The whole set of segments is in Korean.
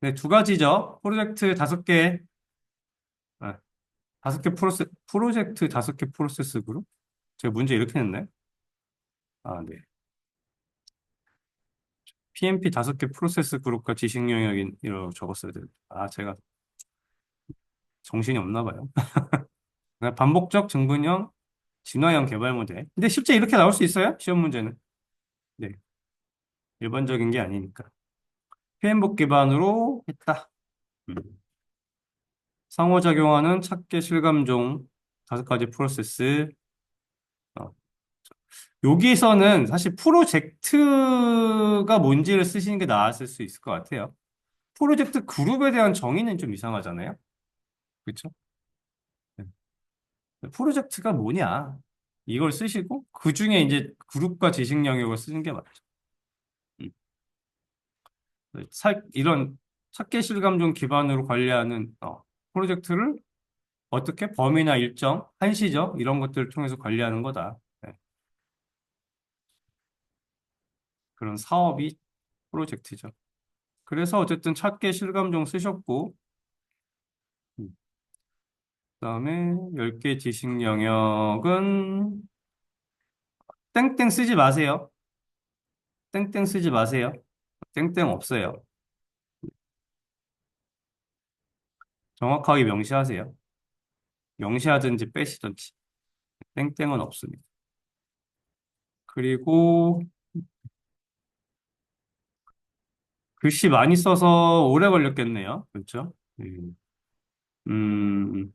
네, 두 가지죠. 프로젝트 다섯 개, 아, 다섯 개 프로젝트 다섯 개 프로세스 그룹? 제가 문제 이렇게 냈네. 아, 네. PMP 다섯 개 프로세스 그룹과 지식 영역이라고 적었어야 돼. 아, 제가 정신이 없나 봐요. 그냥 반복적 증분형 진화형 개발 모델. 근데 실제 이렇게 나올 수 있어요? 시험 문제는. 네. 일반적인 게 아니니까. PM복 기반으로 했다. 음. 상호작용하는 찾기 실감종 다섯 가지 프로세스. 어, 여기서는 사실 프로젝트가 뭔지를 쓰시는 게 나았을 수 있을 것 같아요. 프로젝트 그룹에 대한 정의는 좀 이상하잖아요. 그렇죠? 네. 프로젝트가 뭐냐? 이걸 쓰시고 그 중에 이제 그룹과 지식 영역을 쓰는 게 맞죠. 음. 이런 찾기 실감종 기반으로 관리하는 프로젝트를 어떻게 범위나 일정, 한시적 이런 것들을 통해서 관리하는 거다. 네. 그런 사업이 프로젝트죠. 그래서 어쨌든 찾기 실감종 쓰셨고 음. 그다음에 10개 지식 영역은 땡땡 쓰지 마세요. 땡땡 쓰지 마세요. 땡땡 없어요. 정확하게 명시하세요. 명시하든지 빼시든지. 땡땡은 없습니다. 그리고 글씨 많이 써서 오래 걸렸겠네요. 그렇죠? 음,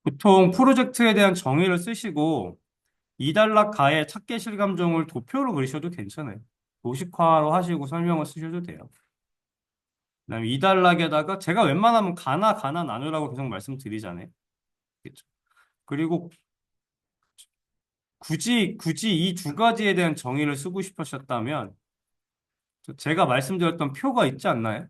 보통 프로젝트에 대한 정의를 쓰시고 이단락 가에 찾기 실감종을 도표로 그리셔도 괜찮아요. 도식화로 하시고 설명을 쓰셔도 돼요. 그다음에 이단락에다가 제가 웬만하면 가나 나누라고 계속 말씀드리잖아요. 그렇죠? 그리고 굳이 이 두 가지에 대한 정의를 쓰고 싶으셨다면 제가 말씀드렸던 표가 있지 않나요?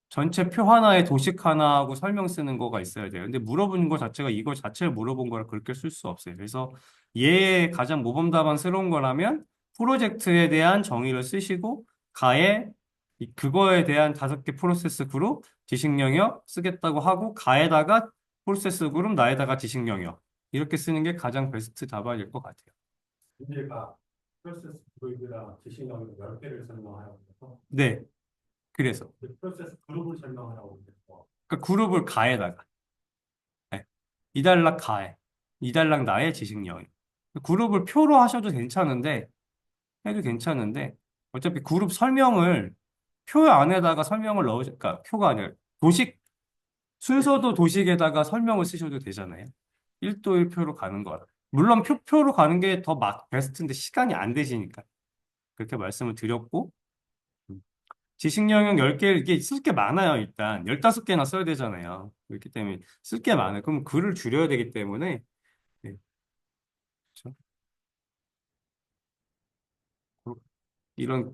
전체 표 하나에 도식 하나하고 설명 쓰는 거가 있어야 돼요. 근데 물어본 거 자체가 이거 자체를 물어본 거라 그렇게 쓸 수 없어요. 그래서 얘의 가장 모범답안스러운 거라면 프로젝트에 대한 정의를 쓰시고 가에 그거에 대한 다섯 개 프로세스 그룹 지식 영역 쓰겠다고 하고 가에다가 프로세스 그룹 나에다가 지식 영역 이렇게 쓰는 게 가장 베스트 답안일 것 같아요. 문제가 프로세스 그룹이랑 지식량을 10개를 설명하라고 해서 네, 그래서 그 프로세스 그룹을 설명하라고 해서 그러니까 그룹을 가에다가 네. 이달락 가에 이달락 나의 지식 영역 그룹을 표로 하셔도 괜찮은데 해도 괜찮은데 어차피 그룹 설명을 표 안에다가 설명을 그러니까 표가 아니라 도식 순서도 도식에다가 설명을 쓰셔도 되잖아요. 1도 1표로 가는 거라. 물론 표로 가는 게 더 베스트인데 시간이 안 되시니까 그렇게 말씀을 드렸고 지식 영역 10개 이게 쓸 게 많아요, 일단. 15개나 써야 되잖아요. 그렇기 때문에 쓸 게 많아요. 그럼 글을 줄여야 되기 때문에 네, 그렇죠?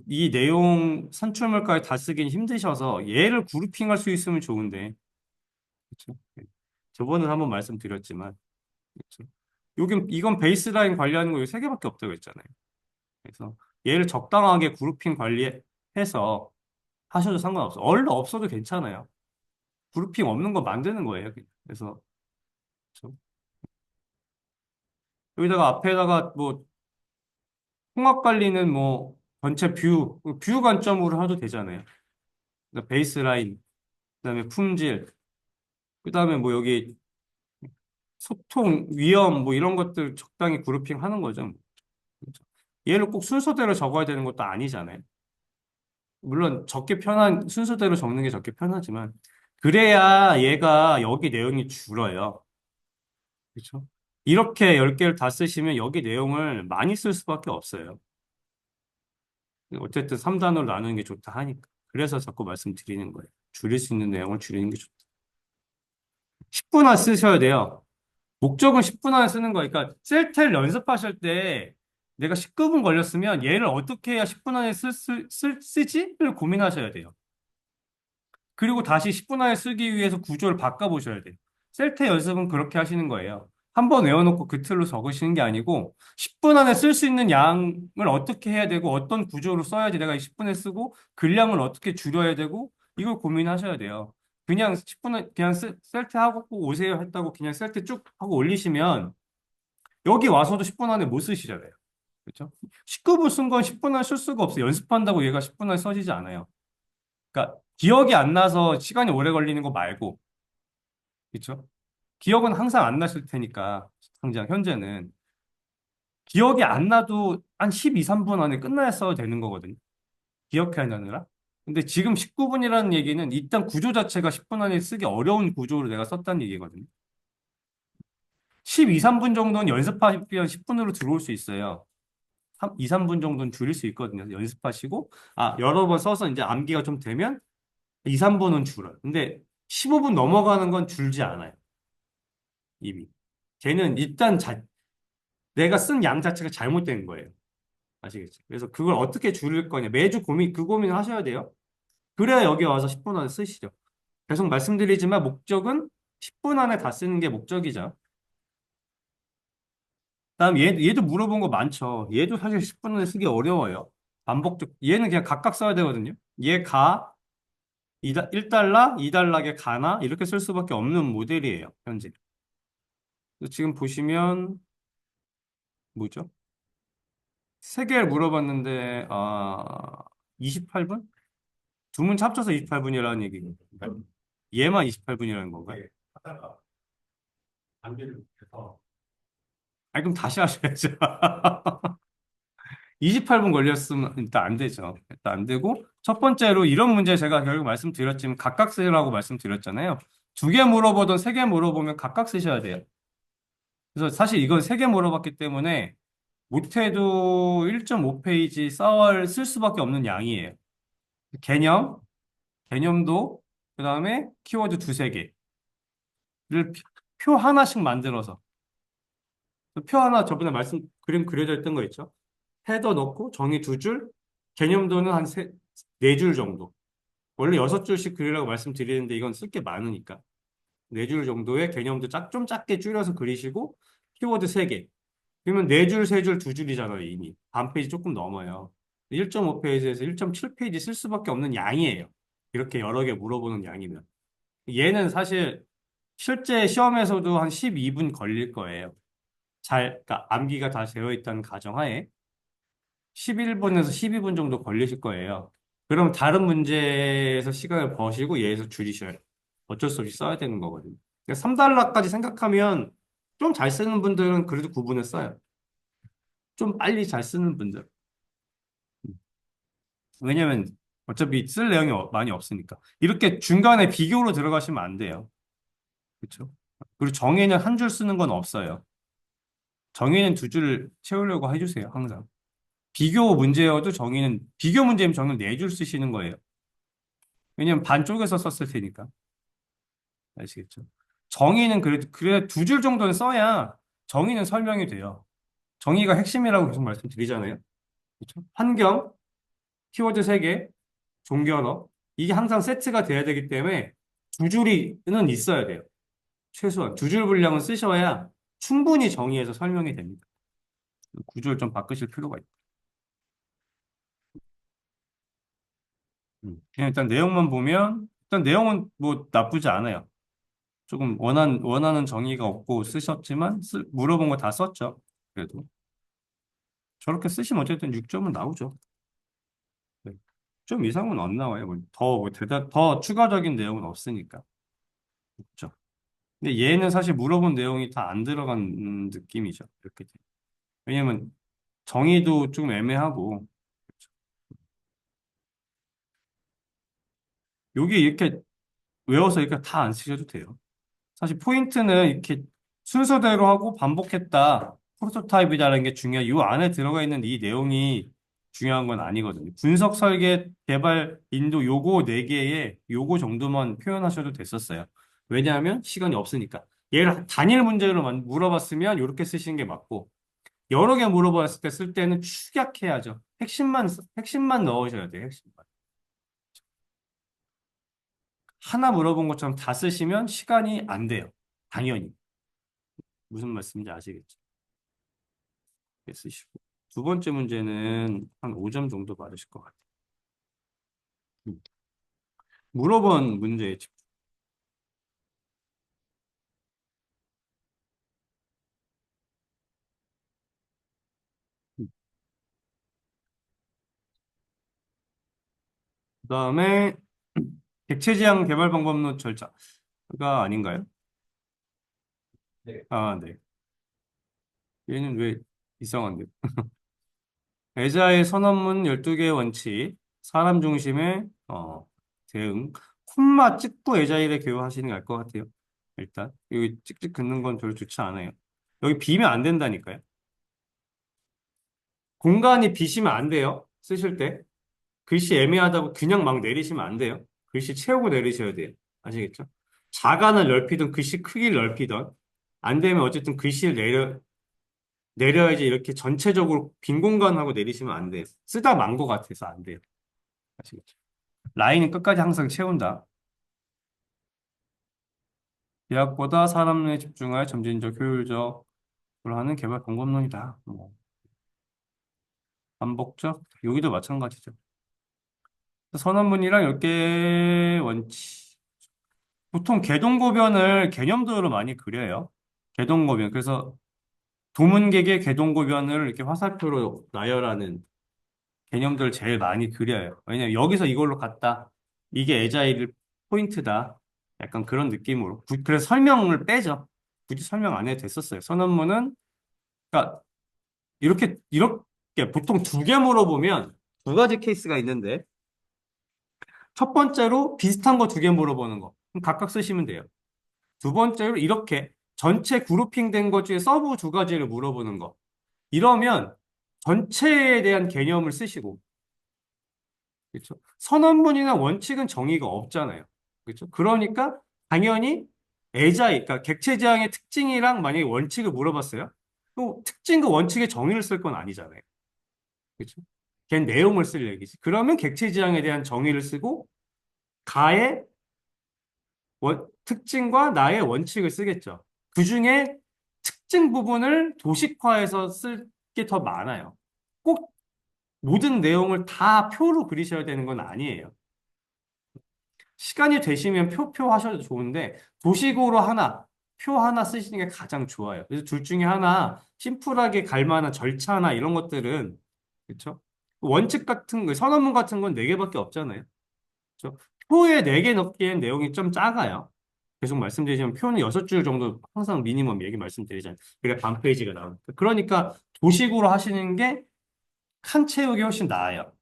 이 내용 산출물까지 다 쓰긴 힘드셔서 얘를 그룹핑할 수 있으면 좋은데 그렇죠? 네. 저번에 한번 말씀드렸지만 그렇죠? 이건 베이스라인 관리하는 거 세 개밖에 없다고 했잖아요. 그래서 얘를 적당하게 그룹핑 관리해서 하셔도 상관없어. 얼른 없어도 괜찮아요. 그룹핑 없는 거 만드는 거예요. 그냥. 그래서 그렇죠? 여기다가 앞에다가 뭐 통합 관리는 뭐 전체 뷰 관점으로 해도 되잖아요. 그러니까 베이스라인, 그다음에 품질, 그다음에 뭐 여기 소통, 위험 뭐 이런 것들 적당히 그룹핑 하는 거죠. 그렇죠? 얘를 꼭 순서대로 적어야 되는 것도 아니잖아요. 물론 적게 편한 순서대로 적는 게 적게 편하지만 그래야 얘가 여기 내용이 줄어요. 그렇죠? 이렇게 10개를 다 쓰시면 여기 내용을 많이 쓸 수밖에 없어요. 어쨌든 3단으로 나누는 게 좋다 하니까. 그래서 자꾸 말씀드리는 거예요. 줄일 수 있는 내용을 줄이는 게 좋다. 10분 안 쓰셔야 돼요. 목적은 10분 안에 쓰는 거니까 셀텔 연습하실 때 내가 19분 걸렸으면 얘를 어떻게 해야 10분 안에 쓰지?를 고민하셔야 돼요. 그리고 다시 10분 안에 쓰기 위해서 구조를 바꿔보셔야 돼요. 셀텔 연습은 그렇게 하시는 거예요. 한 번 외워놓고 그 틀로 적으시는 게 아니고 10분 안에 쓸 수 있는 양을 어떻게 해야 되고 어떤 구조로 써야지 내가 10분에 쓰고 글량을 어떻게 줄여야 되고 이걸 고민하셔야 돼요. 그냥 10분에 그냥 셀트 하고 오세요 했다고 그냥 셀트 쭉 하고 올리시면 여기 와서도 10분 안에 못 쓰시잖아요. 그렇죠? 19분 쓴 건 10분 안에 쓸 수가 없어요. 연습한다고 얘가 10분 안에 써지지 않아요. 그러니까 기억이 안 나서 시간이 오래 걸리는 거 말고, 그렇죠? 기억은 항상 안 나실 테니까 당장 현재는 기억이 안 나도 한 12, 3분 안에 끝나야 써야 되는 거거든요. 기억하느라. 근데 지금 19분이라는 얘기는 일단 구조 자체가 10분 안에 쓰기 어려운 구조로 내가 썼다는 얘기거든요. 12, 3분 정도는 연습하면 10분으로 들어올 수 있어요. 2, 3분 정도는 줄일 수 있거든요. 연습하시고, 여러 번 써서 이제 암기가 좀 되면 2, 3분은 줄어요. 근데 15분 넘어가는 건 줄지 않아요. 이미. 걔는 일단 내가 쓴 양 자체가 잘못된 거예요. 아시겠죠? 그래서 그걸 어떻게 줄일 거냐. 매주 그 고민을 하셔야 돼요. 그래야 여기 와서 10분 안에 쓰시죠. 계속 말씀드리지만 목적은 10분 안에 다 쓰는 게 목적이죠. 다음 얘도 물어본 거 많죠. 얘도 사실 10분 안에 쓰기 어려워요. 반복적. 얘는 그냥 각각 써야 되거든요. 얘 1달러, 2달러에 가나 이렇게 쓸 수밖에 없는 모델이에요. 현재. 그래서 지금 보시면 뭐죠? 세 개를 물어봤는데 28분? 두 문제 합쳐서 28분이라는 얘기인가요? 얘만 28분이라는 건가요? 네, 하다가 안비를 못해서 아니 그럼 다시 하셔야죠. 28분 걸렸으면 일단 안 되죠. 일단 안 되고 첫 번째로 이런 문제 제가 결국 말씀드렸지만 각각 쓰라고 말씀드렸잖아요. 두 개 물어보든 세 개 물어보면 각각 쓰셔야 돼요. 그래서 사실 이건 세 개 물어봤기 때문에 못해도 1.5페이지 쓸 수밖에 없는 양이에요. 개념, 개념도 그다음에 키워드 두세 개를 표 하나씩 만들어서 표 하나 저번에 그림 그려져 있던 거 있죠? 헤더 넣고 정의 두 줄, 개념도는 네 줄 정도. 원래 여섯 줄씩 그리라고 말씀드리는데 이건 쓸 게 많으니까. 네 줄 정도의 개념도 좀 작게 줄여서 그리시고 키워드 세 개. 그러면 네 줄, 세 줄, 두 줄이잖아요, 이미. 반 페이지 조금 넘어요. 1.5페이지에서 1.7페이지 쓸 수밖에 없는 양이에요. 이렇게 여러 개 물어보는 양이면. 얘는 사실 실제 시험에서도 한 12분 걸릴 거예요. 그러니까 암기가 다 되어 있다는 가정하에 11분에서 12분 정도 걸리실 거예요. 그럼 다른 문제에서 시간을 버시고 얘에서 줄이셔야 돼요. 어쩔 수 없이 써야 되는 거거든요. 3달러까지 생각하면 좀 잘 쓰는 분들은 그래도 구분을 써요. 좀 빨리 잘 쓰는 분들. 왜냐면 어차피 쓸 내용이 많이 없으니까. 이렇게 중간에 비교로 들어가시면 안 돼요. 그렇죠? 그리고 정의는 한 줄 쓰는 건 없어요. 정의는 두 줄 채우려고 해주세요, 항상. 비교 문제여도 비교 문제면 정의는 네 줄 쓰시는 거예요. 왜냐면 반 쪼개서 썼을 테니까. 아시겠죠? 정의는 그래 두 줄 정도는 써야 정의는 설명이 돼요. 정의가 핵심이라고 계속 말씀드리잖아요. 그렇죠? 환경, 키워드 세 개, 종교 언어. 이게 항상 세트가 돼야 되기 때문에 두 줄이는 있어야 돼요. 최소한 두 줄 분량은 쓰셔야 충분히 정의해서 설명이 됩니다. 구조를 좀 바꾸실 필요가 있다. 그냥 일단 내용만 보면 일단 내용은 뭐 나쁘지 않아요. 조금 원하는 정의가 없고 쓰셨지만 물어본 거 다 썼죠. 그래도 저렇게 쓰시면 어쨌든 6점은 나오죠. 네. 좀 이상은 안 나와요. 더 추가적인 내용은 없으니까. 그렇죠. 근데 얘는 사실 물어본 내용이 다 안 들어간 느낌이죠. 이렇게. 왜냐면 정의도 좀 애매하고 여기 이렇게 외워서 이렇게 다 안 쓰셔도 돼요. 사실 포인트는 이렇게 순서대로 하고 반복했다. 프로토타입이라는 게 중요해. 이 안에 들어가 있는 이 내용이 중요한 건 아니거든요. 분석, 설계, 개발, 인도 요거 네 개의 요거 정도만 표현하셔도 됐었어요. 왜냐하면 시간이 없으니까. 얘를 단일 문제로 물어봤으면 이렇게 쓰시는 게 맞고 여러 개 물어봤을 때 쓸 때는 축약해야죠. 핵심만 넣으셔야 돼요. 핵심만. 하나 물어본 것처럼 다 쓰시면 시간이 안 돼요. 당연히. 무슨 말씀인지 아시겠죠? 쓰시고. 두 번째 문제는 한 5점 정도 받으실 것 같아요. 음. 물어본 문제에 집중. 그다음에 객체지향 개발 방법론 절차가 아닌가요? 네. 아, 네. 얘는 왜 이상한데? 애자의 선언문 12개 원칙, 사람 중심의 대응, 콤마 찍고 애자일에 교육하시는 게 알 것 같아요. 일단 여기 찍찍 긋는 건 별로 좋지 않아요. 여기 비면 안 된다니까요. 공간이 비시면 안 돼요. 쓰실 때. 글씨 애매하다고 그냥 막 내리시면 안 돼요. 글씨 채우고 내리셔야 돼요. 아시겠죠? 자간을 넓히든 글씨 크기를 넓히든 안 되면 어쨌든 글씨를 내려야지 이렇게 전체적으로 빈 공간하고 내리시면 안 돼요. 쓰다 만 것 같아서 안 돼요. 아시겠죠? 라인은 끝까지 항상 채운다. 대학보다 사람에 집중하여 점진적, 효율적으로 하는 개발 방법론이다. 뭐, 반복적? 여기도 마찬가지죠. 선언문이랑 10개 원칙. 보통 개동고변을 개념도로 많이 그려요. 개동고변. 그래서 도문객의 개동고변을 이렇게 화살표로 나열하는 개념들을 제일 많이 그려요. 왜냐면 여기서 이걸로 갔다. 이게 에자일 포인트다. 약간 그런 느낌으로. 그래서 설명을 빼죠. 굳이 설명 안 해도 됐었어요. 선언문은, 그러니까 이렇게 보통 두 개 물어보면 두 가지 케이스가 있는데, 첫 번째로 비슷한 거 두 개 물어보는 거. 그럼 각각 쓰시면 돼요. 두 번째로 이렇게 전체 그룹핑 된 것 중에 서브 두 가지를 물어보는 거. 이러면 전체에 대한 개념을 쓰시고, 그렇죠? 선언문이나 원칙은 정의가 없잖아요. 그렇죠? 그러니까 당연히 애자이, 그러니까 객체지향의 특징이랑 만약에 원칙을 물어봤어요. 또 특징과 원칙의 정의를 쓸 건 아니잖아요. 그렇죠? 걔 내용을 쓸 얘기지. 그러면 객체지향에 대한 정의를 쓰고 가의 특징과 나의 원칙을 쓰겠죠. 그 중에 특징 부분을 도식화해서 쓸 게 더 많아요. 꼭 모든 내용을 다 표로 그리셔야 되는 건 아니에요. 시간이 되시면 표 하셔도 좋은데 도식으로 하나, 표 하나 쓰시는 게 가장 좋아요. 그래서 둘 중에 하나 심플하게 갈 만한 절차나 이런 것들은 그렇죠? 원칙 같은 거, 선언문 같은 건 네 개밖에 없잖아요. 그렇죠? 표에 네 개 넣기엔 내용이 좀 작아요. 계속 말씀드리지만 표는 6줄 정도 항상 미니멈 얘기 말씀드리잖아요. 그래 반 페이지가 나오니까. 그러니까 도식으로 하시는 게 칸 채우기 훨씬 나아요.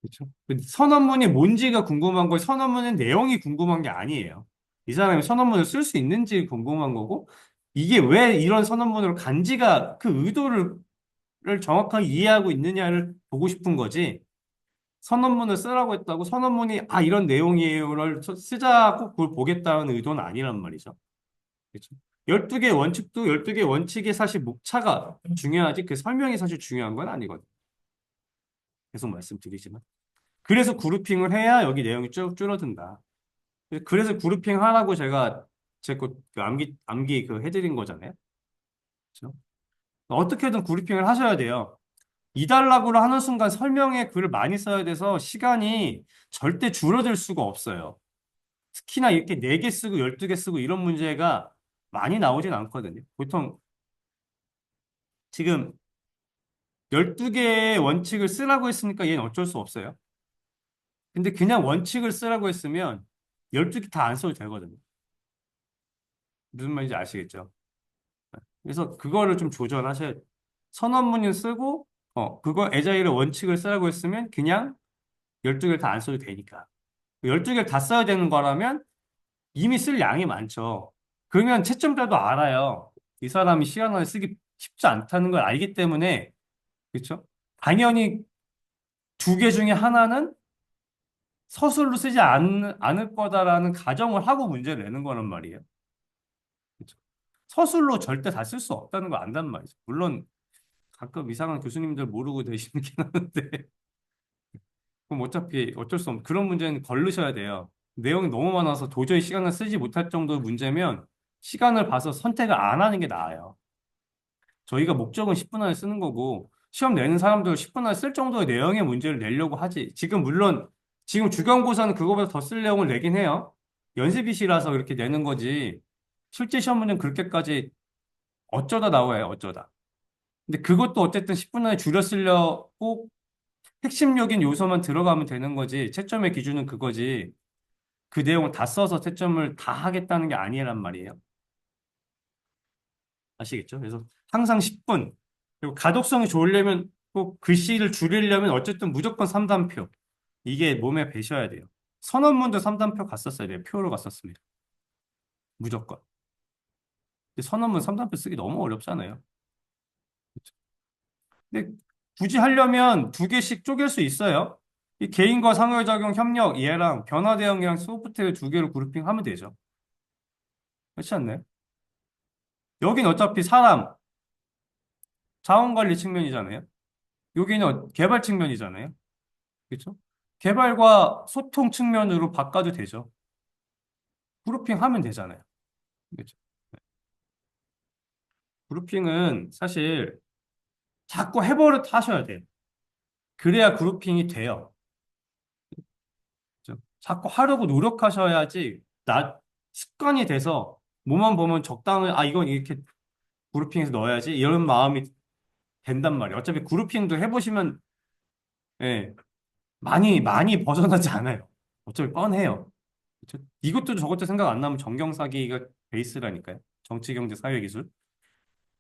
그렇죠? 선언문이 뭔지가 궁금한 거고 선언문의 내용이 궁금한 게 아니에요. 이 사람이 선언문을 쓸 수 있는지 궁금한 거고 이게 왜 이런 선언문으로 간지가 그 의도를 정확하게 이해하고 있느냐를 보고 싶은 거지. 선언문을 쓰라고 했다고 선언문이 아 이런 내용이에요를 쓰자고 그걸 보겠다는 의도는 아니란 말이죠. 그렇죠? 12개 원칙도 12개 원칙의 사실 목차가 중요하지 그 설명이 사실 중요한 건 아니거든요. 계속 말씀드리지만. 그래서 그룹핑을 해야 여기 내용이 쭉 줄어든다. 그래서 그룹핑 하라고 제가 제그 암기 그 해드린 거잖아요. 그렇죠? 어떻게든 그룹핑을 하셔야 돼요. 2달락으로 하는 순간 설명에 글을 많이 써야 돼서 시간이 절대 줄어들 수가 없어요. 특히나 이렇게 4개 쓰고 12개 쓰고 이런 문제가 많이 나오진 않거든요. 보통 지금 12개의 원칙을 쓰라고 했으니까 얘는 어쩔 수 없어요. 근데 그냥 원칙을 쓰라고 했으면 12개 다 안 써도 되거든요. 무슨 말인지 아시겠죠? 그래서 그거를 좀 조절하셔야 돼요. 선언문을 쓰고, 그거 에자일의 원칙을 쓰라고 했으면 그냥 12개를 다 안 써도 되니까. 12개를 다 써야 되는 거라면 이미 쓸 양이 많죠. 그러면 채점자도 알아요. 이 사람이 시간 안에 쓰기 쉽지 않다는 걸 알기 때문에, 그렇죠? 당연히 두 개 중에 하나는 서술로 쓰지 않을 거다라는 가정을 하고 문제를 내는 거란 말이에요. 그렇죠? 서술로 절대 다 쓸 수 없다는 거 안단 말이죠. 물론 가끔 이상한 교수님들 모르고 되시긴 하는데 그럼 어차피 어쩔 수 없는 그런 문제는 걸르셔야 돼요. 내용이 너무 많아서 도저히 시간을 쓰지 못할 정도의 문제면 시간을 봐서 선택을 안 하는 게 나아요. 저희가 목적은 10분 안에 쓰는 거고, 시험 내는 사람도 10분 안에 쓸 정도의 내용의 문제를 내려고 하지. 지금 물론, 지금 주경고사는 그거보다 더 쓸 내용을 내긴 해요. 연습이시라서 그렇게 내는 거지. 실제 시험 문제는 그렇게까지 어쩌다 나와요, 어쩌다. 근데 그것도 어쨌든 10분 안에 줄여 쓰려고 핵심적인 요소만 들어가면 되는 거지. 채점의 기준은 그거지. 그 내용을 다 써서 채점을 다 하겠다는 게 아니란 말이에요. 아시겠죠? 그래서 항상 10분. 그리고 가독성이 좋으려면 꼭 글씨를 줄이려면 어쨌든 무조건 3단표. 이게 몸에 배셔야 돼요. 선언문도 3단표 갔었어야 돼요. 표로 갔었습니다. 무조건. 근데 선언문 3단표 쓰기 너무 어렵잖아요. 그쵸? 근데 굳이 하려면 두 개씩 쪼갤 수 있어요. 이 개인과 상호작용 협력 얘랑 변화 대응이랑 소프트웨어 두 개로 그룹핑하면 되죠. 그렇지 않나요? 여긴 어차피 사람, 자원관리 측면이잖아요. 여기는 개발 측면이잖아요. 그렇죠? 개발과 소통 측면으로 바꿔도 되죠. 그룹핑 하면 되잖아요. 그렇죠? 그룹핑은 사실 자꾸 해버릇 하셔야 돼요. 그래야 그룹핑이 돼요. 그렇죠? 자꾸 하려고 노력하셔야지 습관이 돼서 뭐만 보면 적당히 이건 이렇게 그룹핑해서 넣어야지 이런 마음이 된단 말이에요. 어차피 그룹핑도 해보시면 예, 많이 벗어나지 않아요. 어차피 뻔해요. 그쵸? 이것도 저것도 생각 안 나면 정경사기가 베이스라니까요. 정치, 경제, 사회, 기술.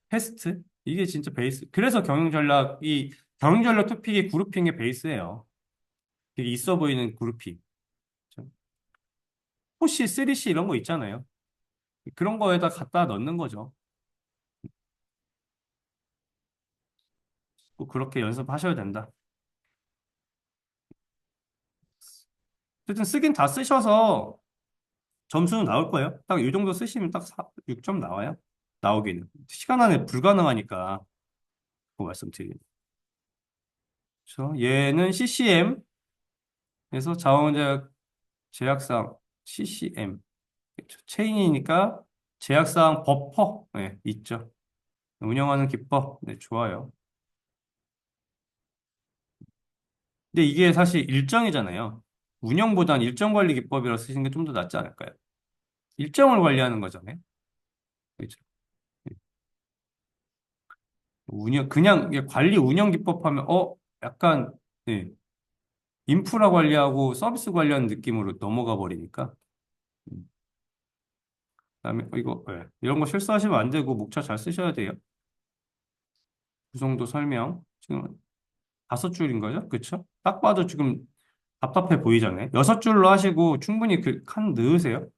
패스트? 이게 진짜 베이스. 그래서 경영전략 토픽이 그룹핑의 베이스예요. 되게 있어 보이는 그룹핑. 그쵸? 4C, 3C 이런 거 있잖아요. 그런 거에다 갖다 넣는 거죠. 꼭 그렇게 연습하셔야 된다. 어쨌든 쓰긴 다 쓰셔서 점수는 나올 거예요. 딱 이 정도 쓰시면 딱 6점 나와요. 나오기는. 시간 안에 불가능하니까 그거 말씀드리는. 그렇죠? 얘는 CCM에서 자원제약 제약상 CCM. 그렇죠. 체인이니까 제약사항 버퍼 네, 있죠. 운영하는 기법 네, 좋아요. 근데 이게 사실 일정이잖아요. 운영보단 일정 관리 기법이라 쓰시는 게 좀 더 낫지 않을까요? 일정을 관리하는 거잖아요. 그렇죠. 네. 그냥 이게 관리 운영 기법 하면 약간 네, 인프라 관리하고 서비스 관리하는 느낌으로 넘어가 버리니까. 음. 그다음에 이거 이런 거 실수하시면 안 되고 목차 잘 쓰셔야 돼요. 구성도 설명 지금 5줄인 거죠? 그쵸? 딱 봐도 지금 답답해 보이잖아요. 6줄로 하시고 충분히 칸 넣으세요.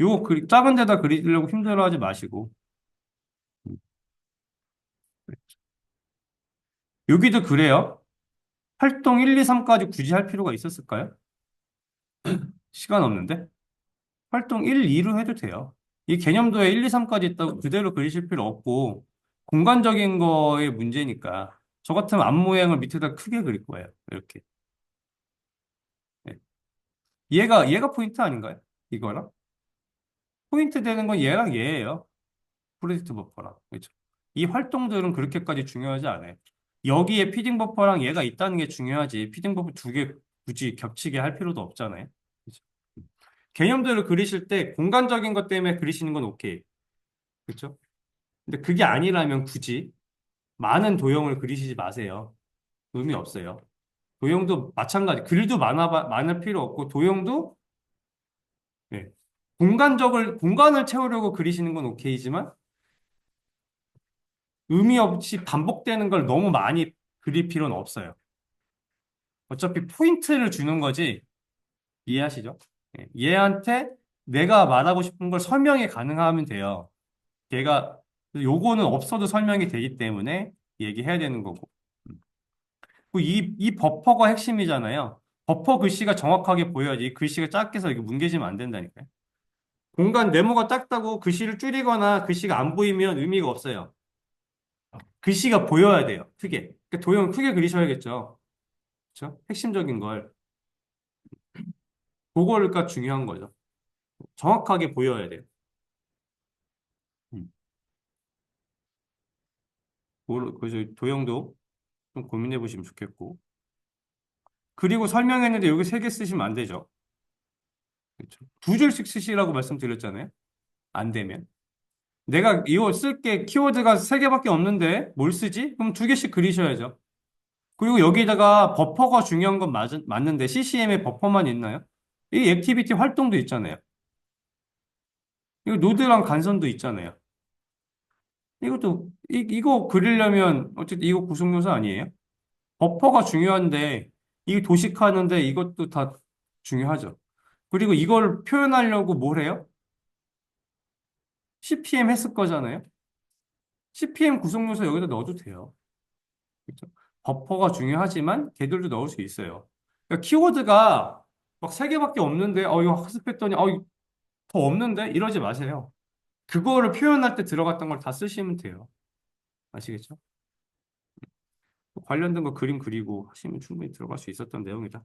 요거 작은 데다 그리려고 힘들어하지 마시고. 음, 여기도 그래요. 활동 1, 2, 3까지 굳이 할 필요가 있었을까요? 시간 없는데? 활동 1, 2로 해도 돼요. 이 개념도에 1, 2, 3까지 있다고 그대로 그리실 필요 없고 공간적인 거의 문제니까 저 같으면 앞 모양을 밑에다 크게 그릴 거예요. 이렇게. 네. 얘가 포인트 아닌가요? 이거랑? 포인트 되는 건 얘랑 얘예요. 프로젝트 버퍼랑. 그렇죠? 이 활동들은 그렇게까지 중요하지 않아요. 여기에 피딩 버퍼랑 얘가 있다는 게 중요하지. 피딩 버퍼 두 개 굳이 겹치게 할 필요도 없잖아요. 그렇죠? 개념들을 그리실 때 공간적인 것 때문에 그리시는 건 오케이. 그렇죠? 근데 그게 아니라면 굳이 많은 도형을 그리시지 마세요. 의미 없어요. 도형도 마찬가지. 글도 많을 필요 없고 도형도 예, 공간을 채우려고 그리시는 건 오케이지만 의미 없이 반복되는 걸 너무 많이 그릴 필요는 없어요. 어차피 포인트를 주는 거지. 이해하시죠? 예, 얘한테 내가 말하고 싶은 걸 설명이 가능하면 돼요. 걔가 요거는 없어도 설명이 되기 때문에 얘기해야 되는 거고. 음. 그리고 이 버퍼가 핵심이잖아요. 버퍼 글씨가 정확하게 보여야지. 이 글씨가 작게 해서 이게 뭉개지면 안 된다니까요. 공간 네모가 작다고 글씨를 줄이거나 글씨가 안 보이면 의미가 없어요. 글씨가 보여야 돼요. 크게. 그러니까 도형을 크게 그리셔야겠죠. 그렇죠? 핵심적인 걸. 그거가 중요한 거죠. 정확하게 보여야 돼요. 그래서 도형도 좀 고민해 보시면 좋겠고. 그리고 설명했는데 여기 세 개 쓰시면 안 되죠. 그렇죠? 두 줄씩 쓰시라고 말씀드렸잖아요. 안 되면. 내가 이거 쓸 게 키워드가 세 개밖에 없는데 뭘 쓰지? 그럼 두 개씩 그리셔야죠. 그리고 여기다가 버퍼가 중요한 건 맞는데 CCM에 버퍼만 있나요? 이 액티비티 활동도 있잖아요. 이거 노드랑 간선도 있잖아요. 이거 그리려면 어쨌든 이거 구성 요소 아니에요? 버퍼가 중요한데 이게 도식하는데 이것도 다 중요하죠. 그리고 이걸 표현하려고 뭘 해요? CPM 했을 거잖아요. CPM 구성 요소 여기다 넣어도 돼요. 그렇죠? 버퍼가 중요하지만 걔들도 넣을 수 있어요. 그러니까 키워드가 막 세 개밖에 없는데 이거 학습했더니 이거 더 없는데 이러지 마세요. 그거를 표현할 때 들어갔던 걸 다 쓰시면 돼요. 아시겠죠? 관련된 거 그림 그리고 하시면 충분히 들어갈 수 있었던 내용이다.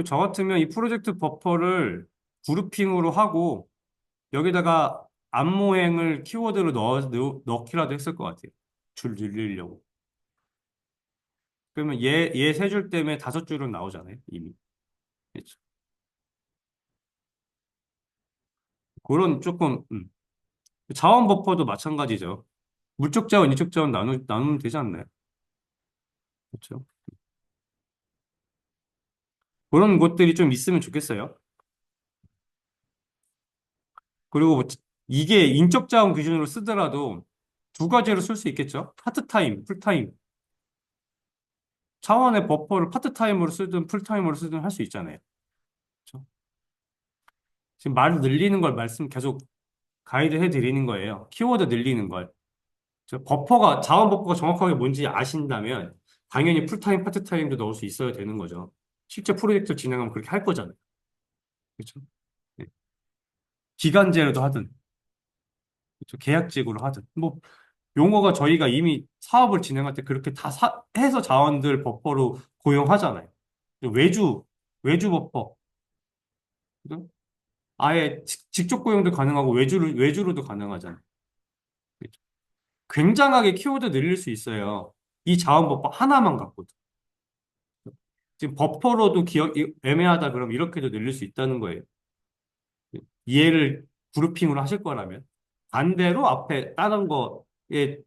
저 같으면 이 프로젝트 버퍼를 그룹핑으로 하고 여기다가 앞모행을 키워드로 넣기라도 했을 것 같아요. 줄 늘리려고. 그러면 얘 세 줄 때문에 다섯 줄은 나오잖아요, 이미. 그렇죠. 그런 조금, 자원 버퍼도 마찬가지죠. 물적 자원, 이적 자원 나누면 되지 않나요? 그렇죠. 그런 것들이 좀 있으면 좋겠어요. 그리고 이게 인적 자원 기준으로 쓰더라도 두 가지로 쓸 수 있겠죠. 파트타임, 풀타임. 차원의 버퍼를 파트타임으로 쓰든 풀타임으로 쓰든 할 수 있잖아요. 그렇죠? 지금 말을 늘리는 걸 계속 가이드 해드리는 거예요. 키워드 늘리는 걸. 자원 버퍼가 정확하게 뭔지 아신다면 당연히 풀타임, 파트타임도 넣을 수 있어야 되는 거죠. 실제 프로젝트 진행하면 그렇게 할 거잖아요. 그렇죠? 네. 기간제로도 하든, 그렇죠? 계약직으로 하든. 뭐, 용어가 저희가 이미 사업을 진행할 때 그렇게 다 해서 자원들 버퍼로 고용하잖아요. 외주, 외주 버퍼. 그죠? 아예 직접 고용도 가능하고 외주로도 가능하잖아요. 그죠? 굉장하게 키워드 늘릴 수 있어요. 이 자원 버퍼 하나만 갖고도. 지금 버퍼로도 애매하다 그러면 이렇게도 늘릴 수 있다는 거예요. 이해를 그룹핑으로 하실 거라면. 반대로 앞에 다른 거에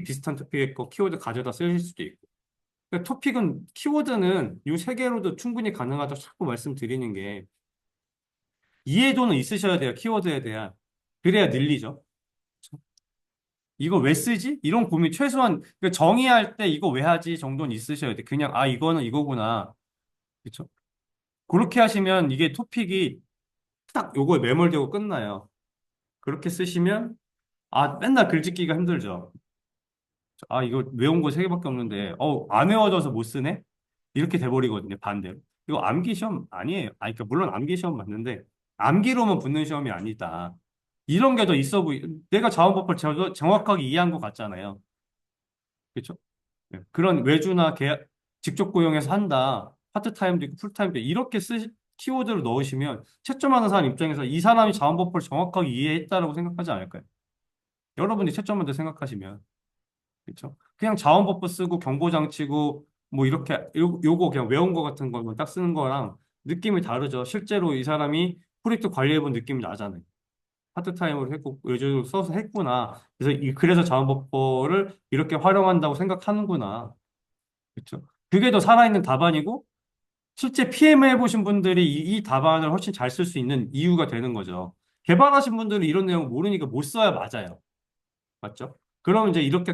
비슷한 토픽의 거 키워드 가져다 쓰실 수도 있고. 그러니까 키워드는 이 세 개로도 충분히 가능하다고 자꾸 말씀드리는 게 이해도는 있으셔야 돼요. 키워드에 대한. 그래야 늘리죠. 그쵸? 이거 왜 쓰지? 이런 고민 최소한 그러니까 정의할 때 이거 왜 하지 정도는 있으셔야 돼. 그냥 이거는 이거구나. 그렇죠? 그렇게 하시면 이게 토픽이 딱 요거에 매몰되고 끝나요. 그렇게 쓰시면 맨날 글 짓기가 힘들죠. 이거 외운 거 세 개밖에 없는데 안 외워져서 못 쓰네? 이렇게 돼버리거든요. 반대로. 이거 암기 시험 아니에요. 그러니까 물론 암기 시험 맞는데 암기로만 붙는 시험이 아니다. 이런 게 더 내가 자원법을 정확하게 이해한 것 같잖아요. 그렇죠? 네. 그런 외주나 직접 고용해서 한다. 파트타임도 있고 풀타임도 있고 이렇게 키워드를 넣으시면 채점하는 사람 입장에서 이 사람이 자원법을 정확하게 이해했다라고 생각하지 않을까요? 여러분이 채점한다 생각하시면 그렇죠? 그냥 자원버프 쓰고 경보장치고 뭐 이렇게 요거 그냥 외운 거 같은 것만 딱 쓰는 거랑 느낌이 다르죠. 실제로 이 사람이 프로젝트 관리해본 느낌이 나잖아요. 파트타임으로 했고 외주를 써서 했구나. 그래서 자원버퍼를 이렇게 활용한다고 생각하는구나. 그렇죠? 그게 더 살아있는 답안이고 실제 PM 해보신 분들이 이 답안을 훨씬 잘 쓸 수 있는 이유가 되는 거죠. 개발하신 분들은 이런 내용 모르니까 못 써야 맞아요. 맞죠? 그럼 이제 이렇게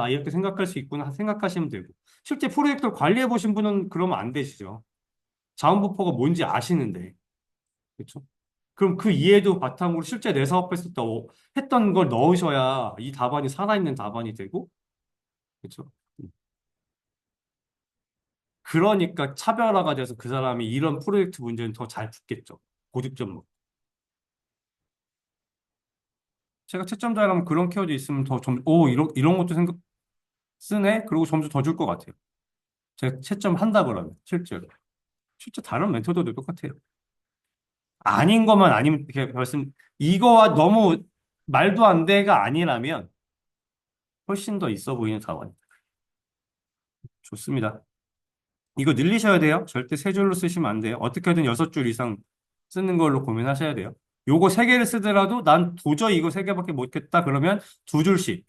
이렇게 생각할 수 있구나 생각하시면 되고. 실제 프로젝트를 관리해 보신 분은 그러면 안 되시죠. 자원부퍼가 뭔지 아시는데. 그렇죠? 그럼 그 이해도 바탕으로 실제 내 사업했을 때 했던 걸 넣으셔야 이 답안이 살아있는 답안이 되고. 그렇죠? 그러니까 차별화가 돼서 그 사람이 이런 프로젝트 문제는 더 잘 붙겠죠. 고득점. 제가 채점 잘하면 그런 케어도 있으면 이런 것도 쓰네? 그리고 점수 더 줄 것 같아요. 제가 채점 한다 그러면, 실제로. 실제 다른 멘토도 똑같아요. 아닌 것만 아니면, 이렇게 이거와 너무 말도 안 돼가 아니라면 훨씬 더 있어 보이는 답안입니다. 좋습니다. 이거 늘리셔야 돼요. 절대 세 줄로 쓰시면 안 돼요. 어떻게든 여섯 줄 이상 쓰는 걸로 고민하셔야 돼요. 요거 세 개를 쓰더라도 난 도저히 이거 세 개밖에 못했다 그러면 두 줄씩.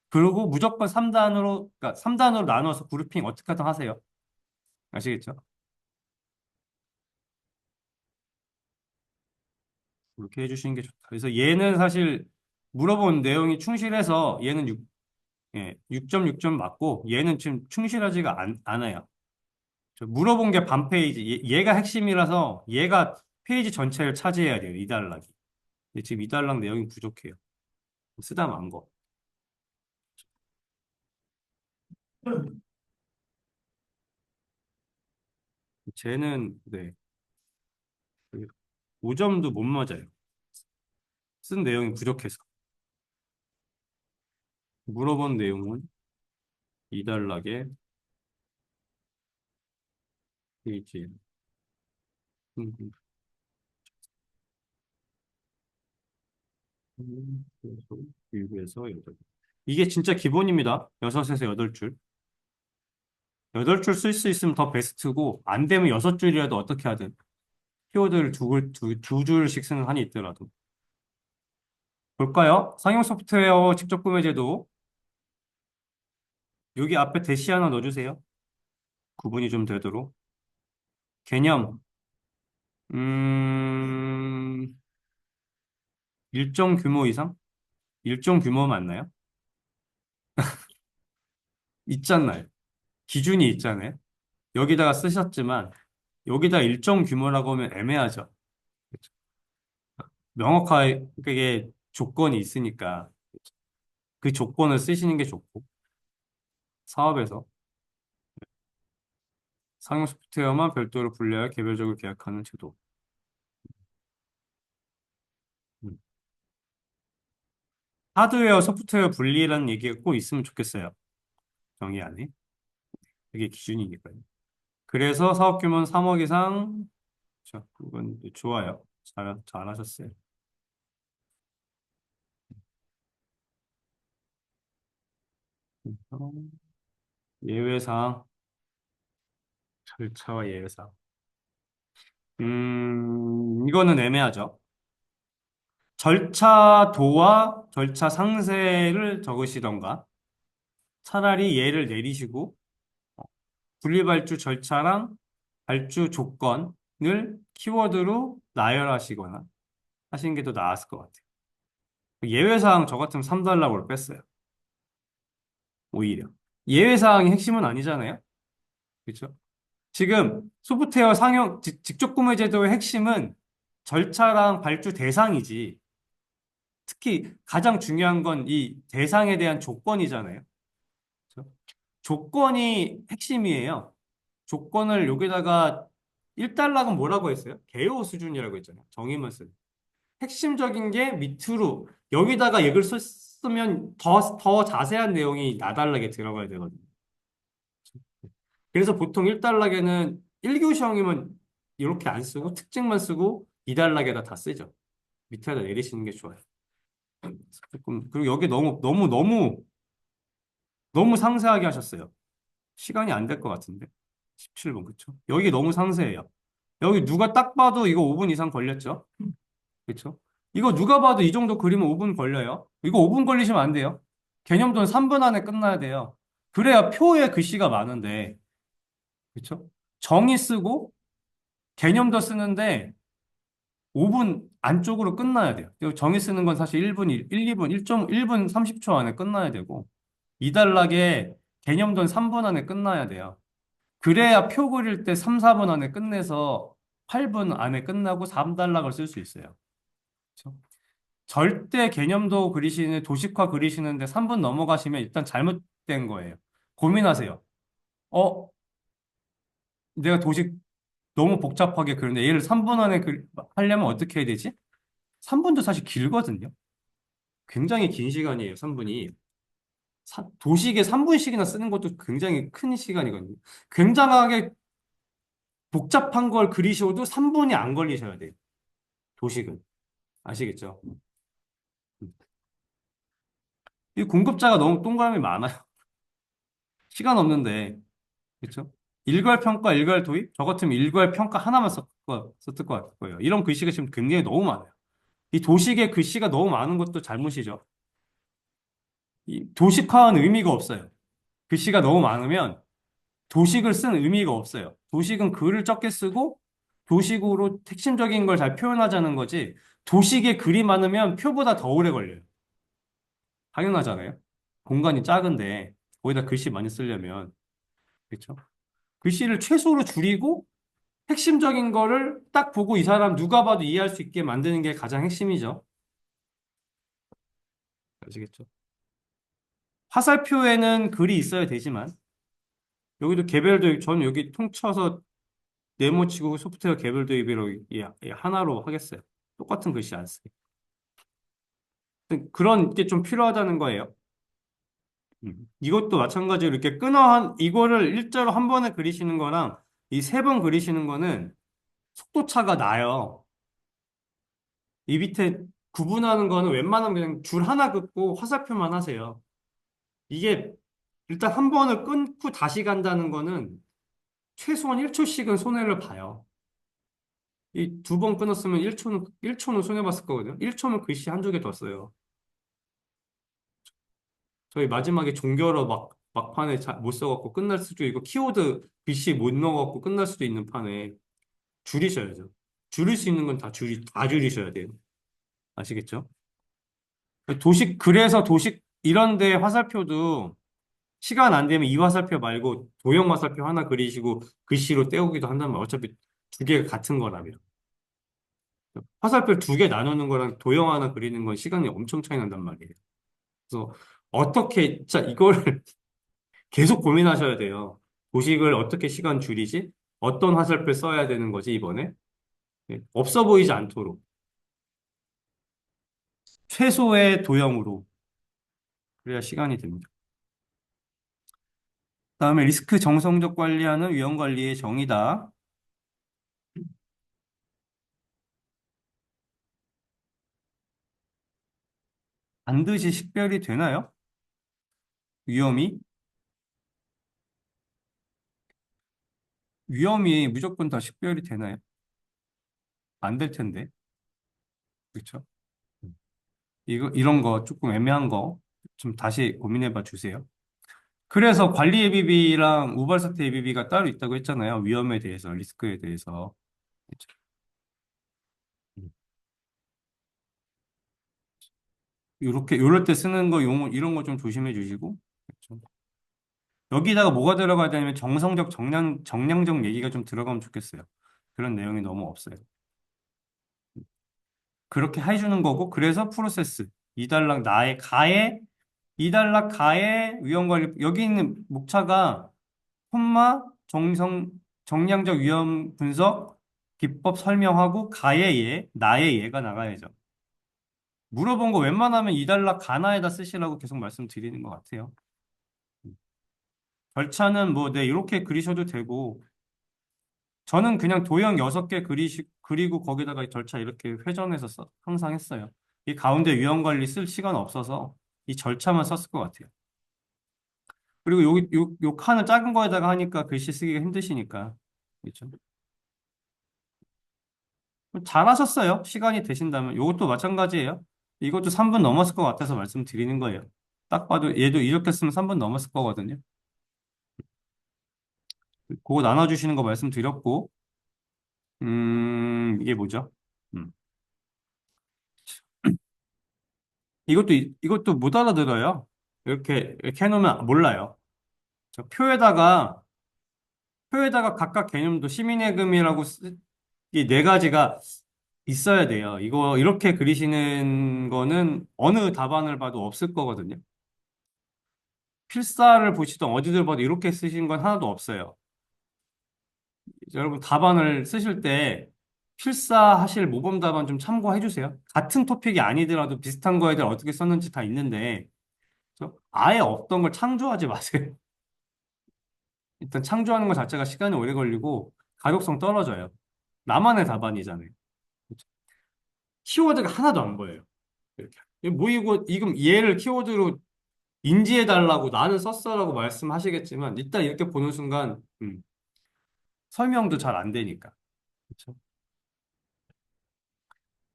그리고 무조건 3단으로, 그러니까 3단으로 나눠서 그룹핑 어떻게든 하세요. 아시겠죠? 그렇게 해주시는 게 좋다. 그래서 얘는 사실 물어본 내용이 충실해서 얘는 6, 예, 6.6점 맞고 얘는 지금 충실하지가 않아요. 저 물어본 게 반 페이지. 얘가 핵심이라서 얘가 페이지 전체를 차지해야 돼요. 2단락이. 근데 지금 2단락 내용이 부족해요. 쓰다 만 거. 쟤는, 네, 5점도 못 맞아요. 쓴 내용이 부족해서. 물어본 내용은 2단락에 페이지. 그래서 7에서 8. 이게 진짜 기본입니다. 6에서 8줄. 8줄 쓸 수 있으면 더 베스트고, 안 되면 6줄이라도 어떻게 하든. 키워드를 두 줄씩 쓰는 한이 있더라도. 볼까요? 상용 소프트웨어 직접 구매 제도. 여기 앞에 대시 하나 넣어주세요. 구분이 좀 되도록. 개념. 음, 일정 규모 이상? 일정 규모 맞나요? 있잖아요. 기준이 있잖아요. 여기다가 쓰셨지만, 여기다 일정 규모라고 하면 애매하죠. 그쵸? 명확하게 조건이 있으니까 그 조건을 쓰시는 게 좋고, 사업에서 상용 소프트웨어만 별도로 분류하여 개별적으로 계약하는 제도. 음. 하드웨어, 소프트웨어 분리라는 얘기가 꼭 있으면 좋겠어요. 정의 안에. 그게 기준이니까요. 그래서 사업 규모는 3억 이상, 자, 그건 좋아요. 잘하셨어요. 예외사항, 절차와 예외사항. 이거는 애매하죠. 절차도와 절차 상세를 적으시던가, 차라리 얘를 내리시고, 분리발주 절차랑 발주 조건을 키워드로 나열하시거나 하시는 게 더 나았을 것 같아요. 예외사항 저 같으면 3달러를 뺐어요. 오히려. 예외사항이 핵심은 아니잖아요. 그렇죠? 지금 소프트웨어 상용 직접 구매 제도의 핵심은 절차랑 발주 대상이지. 특히 가장 중요한 건 이 대상에 대한 조건이잖아요. 그렇죠? 조건이 핵심이에요. 조건을 여기다가 1달러는 뭐라고 했어요? 개요 수준이라고 했잖아요. 정의만 쓰는. 핵심적인 게 밑으로 여기다가 얘를 쓰면 더 자세한 내용이 나달라게 들어가야 되거든요. 그래서 보통 1달러에는 1교시형이면 이렇게 안 쓰고 특징만 쓰고 2달러에다 다 쓰죠. 밑에다 내리시는 게 좋아요. 조금 그리고 여기 너무 상세하게 하셨어요. 시간이 안 될 것 같은데. 17분 그쵸? 여기 너무 상세해요. 여기 누가 딱 봐도 이거 5분 이상 걸렸죠? 그쵸? 이거 누가 봐도 이 정도 그리면 5분 걸려요. 이거 5분 걸리시면 안 돼요. 개념도는 3분 안에 끝나야 돼요. 그래야 표에 글씨가 많은데, 그쵸? 정의 쓰고 개념도 쓰는데 5분 안쪽으로 끝나야 돼요. 그리고 정의 쓰는 건 사실 1분, 2분, 1분 30초 안에 끝나야 되고, 2단락에 개념도는 3분 안에 끝나야 돼요. 그래야 표 그릴 때 3, 4분 안에 끝내서 8분 안에 끝나고 3단락을 쓸 수 있어요. 그쵸? 절대 개념도 그리시는, 도식화 그리시는데 3분 넘어가시면 일단 잘못된 거예요. 고민하세요. 어, 내가 도식 너무 복잡하게 그리는데 얘를 3분 안에 하려면 어떻게 해야 되지? 3분도 사실 길거든요. 굉장히 긴 시간이에요, 3분이. 도식에 3분씩이나 쓰는 것도 굉장히 큰 시간이거든요. 굉장하게 복잡한 걸 그리셔도 3분이 안 걸리셔야 돼요, 도식은. 아시겠죠? 이 공급자가 너무 동그라미 많아요. 시간 없는데. 그렇죠? 일괄 평가, 일괄 도입? 저 같으면 일괄 평가 하나만 썼을 것 같을 거예요. 이런 글씨가 지금 굉장히 너무 많아요. 이 도식의 글씨가 너무 많은 것도 잘못이죠. 이 도식화는 의미가 없어요. 글씨가 너무 많으면 도식을 쓴 의미가 없어요. 도식은 글을 적게 쓰고 도식으로 핵심적인 걸 잘 표현하자는 거지. 도식에 글이 많으면 표보다 더 오래 걸려요. 당연하잖아요. 공간이 작은데 거기다 글씨 많이 쓰려면 그렇죠? 글씨를 최소로 줄이고 핵심적인 거를 딱 보고 이 사람 누가 봐도 이해할 수 있게 만드는 게 가장 핵심이죠. 아시겠죠? 화살표에는 글이 있어야 되지만 여기도 개별 도입, 저는 여기 통쳐서 네모치고 소프트웨어 개별 도입으로 하나로 하겠어요. 똑같은 글씨 안 쓰게. 그런 게 좀 필요하다는 거예요. 이것도 마찬가지로 이렇게 이거를 일자로 한 번에 그리시는 거랑 이 세 번 그리시는 거는 속도 차가 나요. 이 밑에 구분하는 거는 웬만하면 그냥 줄 하나 긋고 화살표만 하세요. 이게 일단 한 번을 끊고 다시 간다는 거는 최소한 1초씩은 손해를 봐요. 이 두 번 끊었으면 1초는 손해봤을 거거든요. 1초면 글씨 한두 개 더 써요. 저희 마지막에 종결어 막판에 못 써갖고 끝날 수도 있고, 키워드 글씨 못 넣어갖고 끝날 수도 있는 판에 줄이셔야죠. 줄일 수 있는 건 다 줄이셔야 돼요. 아시겠죠? 그래서 이런 데 화살표도 시간 안 되면 이 화살표 말고 도형 화살표 하나 그리시고 글씨로 때우기도 한단 말이에요. 어차피 두 개가 같은 거라면. 화살표 두 개 나누는 거랑 도형 하나 그리는 건 시간이 엄청 차이 난단 말이에요. 그래서 진짜 이걸 계속 고민하셔야 돼요. 도식을 어떻게 시간 줄이지? 어떤 화살표 써야 되는 거지, 이번에? 없어 보이지 않도록. 최소의 도형으로. 그래야 시간이 됩니다. 다음에 리스크 정성적 관리하는 위험 관리의 정의다. 반드시 식별이 되나요? 위험이? 위험이 무조건 다 식별이 되나요? 안 될 텐데. 그렇죠? 이런 거 조금 애매한 거 좀 다시 고민해 봐 주세요. 그래서 관리 예비비랑 우발사태 예비비가 따로 있다고 했잖아요. 위험에 대해서, 리스크에 대해서. 그렇죠? 요럴 때 쓰는 거, 용어, 이런 거 좀 조심해 주시고. 그렇죠? 여기다가 뭐가 들어가야 되냐면 정량적 얘기가 좀 들어가면 좋겠어요. 그런 내용이 너무 없어요. 그렇게 해주는 거고, 그래서 프로세스. 이달락 나의 가에, 이달락 가에 위험관리, 여기 있는 목차가 콤마, 정량적 위험 분석, 기법 설명하고, 가의 예, 나의 예가 나가야죠. 물어본 거 웬만하면 이달락 가나에다 쓰시라고 계속 말씀드리는 것 같아요. 절차는 뭐, 네, 이렇게 그리셔도 되고, 저는 그냥 도형 6개 그리고 거기다가 절차 이렇게 회전해서 항상 했어요. 이 가운데 위험 관리 쓸 시간 없어서 이 절차만 썼을 것 같아요. 그리고 요 칸을 작은 거에다가 하니까 글씨 쓰기가 힘드시니까. 그렇죠? 잘하셨어요. 시간이 되신다면. 이것도 마찬가지예요. 이것도 3분 넘었을 것 같아서 말씀드리는 거예요. 딱 봐도 얘도 이렇게 쓰면 3분 넘었을 거거든요. 그거 나눠주시는 거 말씀드렸고, 이게 뭐죠? 음. 이것도 못 알아들어요. 이렇게 해놓으면 몰라요. 표에다가 각각 개념도 시민예금이라고 이 네 가지가 있어야 돼요. 이거 이렇게 그리시는 거는 어느 답안을 봐도 없을 거거든요. 필사를 보시던 어디들 봐도 이렇게 쓰신 건 하나도 없어요. 여러분 답안을 쓰실 때 필사하실 모범 답안 좀 참고해 주세요. 같은 토픽이 아니더라도 비슷한 거에들 어떻게 썼는지 다 있는데 아예 없던 걸 창조하지 마세요. 일단 창조하는 것 자체가 시간이 오래 걸리고 가독성 떨어져요. 나만의 답안이잖아요. 그쵸? 키워드가 하나도 안 보여요. 이렇게. 이거 얘를 키워드로 인지해달라고 나는 썼어라고 말씀하시겠지만 일단 이렇게 보는 순간 설명도 잘 안 되니까. 그쵸?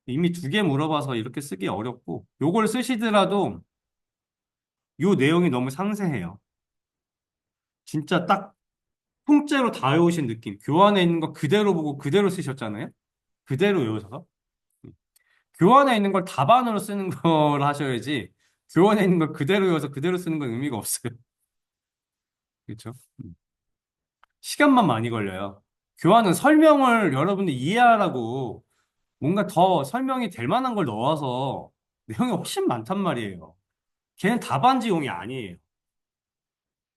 이미 두 개 물어봐서 이렇게 쓰기 어렵고 요걸 쓰시더라도 요 내용이 너무 상세해요. 진짜 딱 통째로 다 외우신 느낌. 교환에 있는 거 그대로 보고 그대로 쓰셨잖아요. 그대로 외우셔서. 교환에 있는 걸 답안으로 쓰는 걸 하셔야지 교환에 있는 걸 그대로 외워서 그대로 쓰는 건 의미가 없어요. 그렇죠? 시간만 많이 걸려요. 교환은 설명을 여러분들이 이해하라고 뭔가 더 설명이 될 만한 걸 넣어서 내용이 훨씬 많단 말이에요. 걔는 답안지용이 아니에요.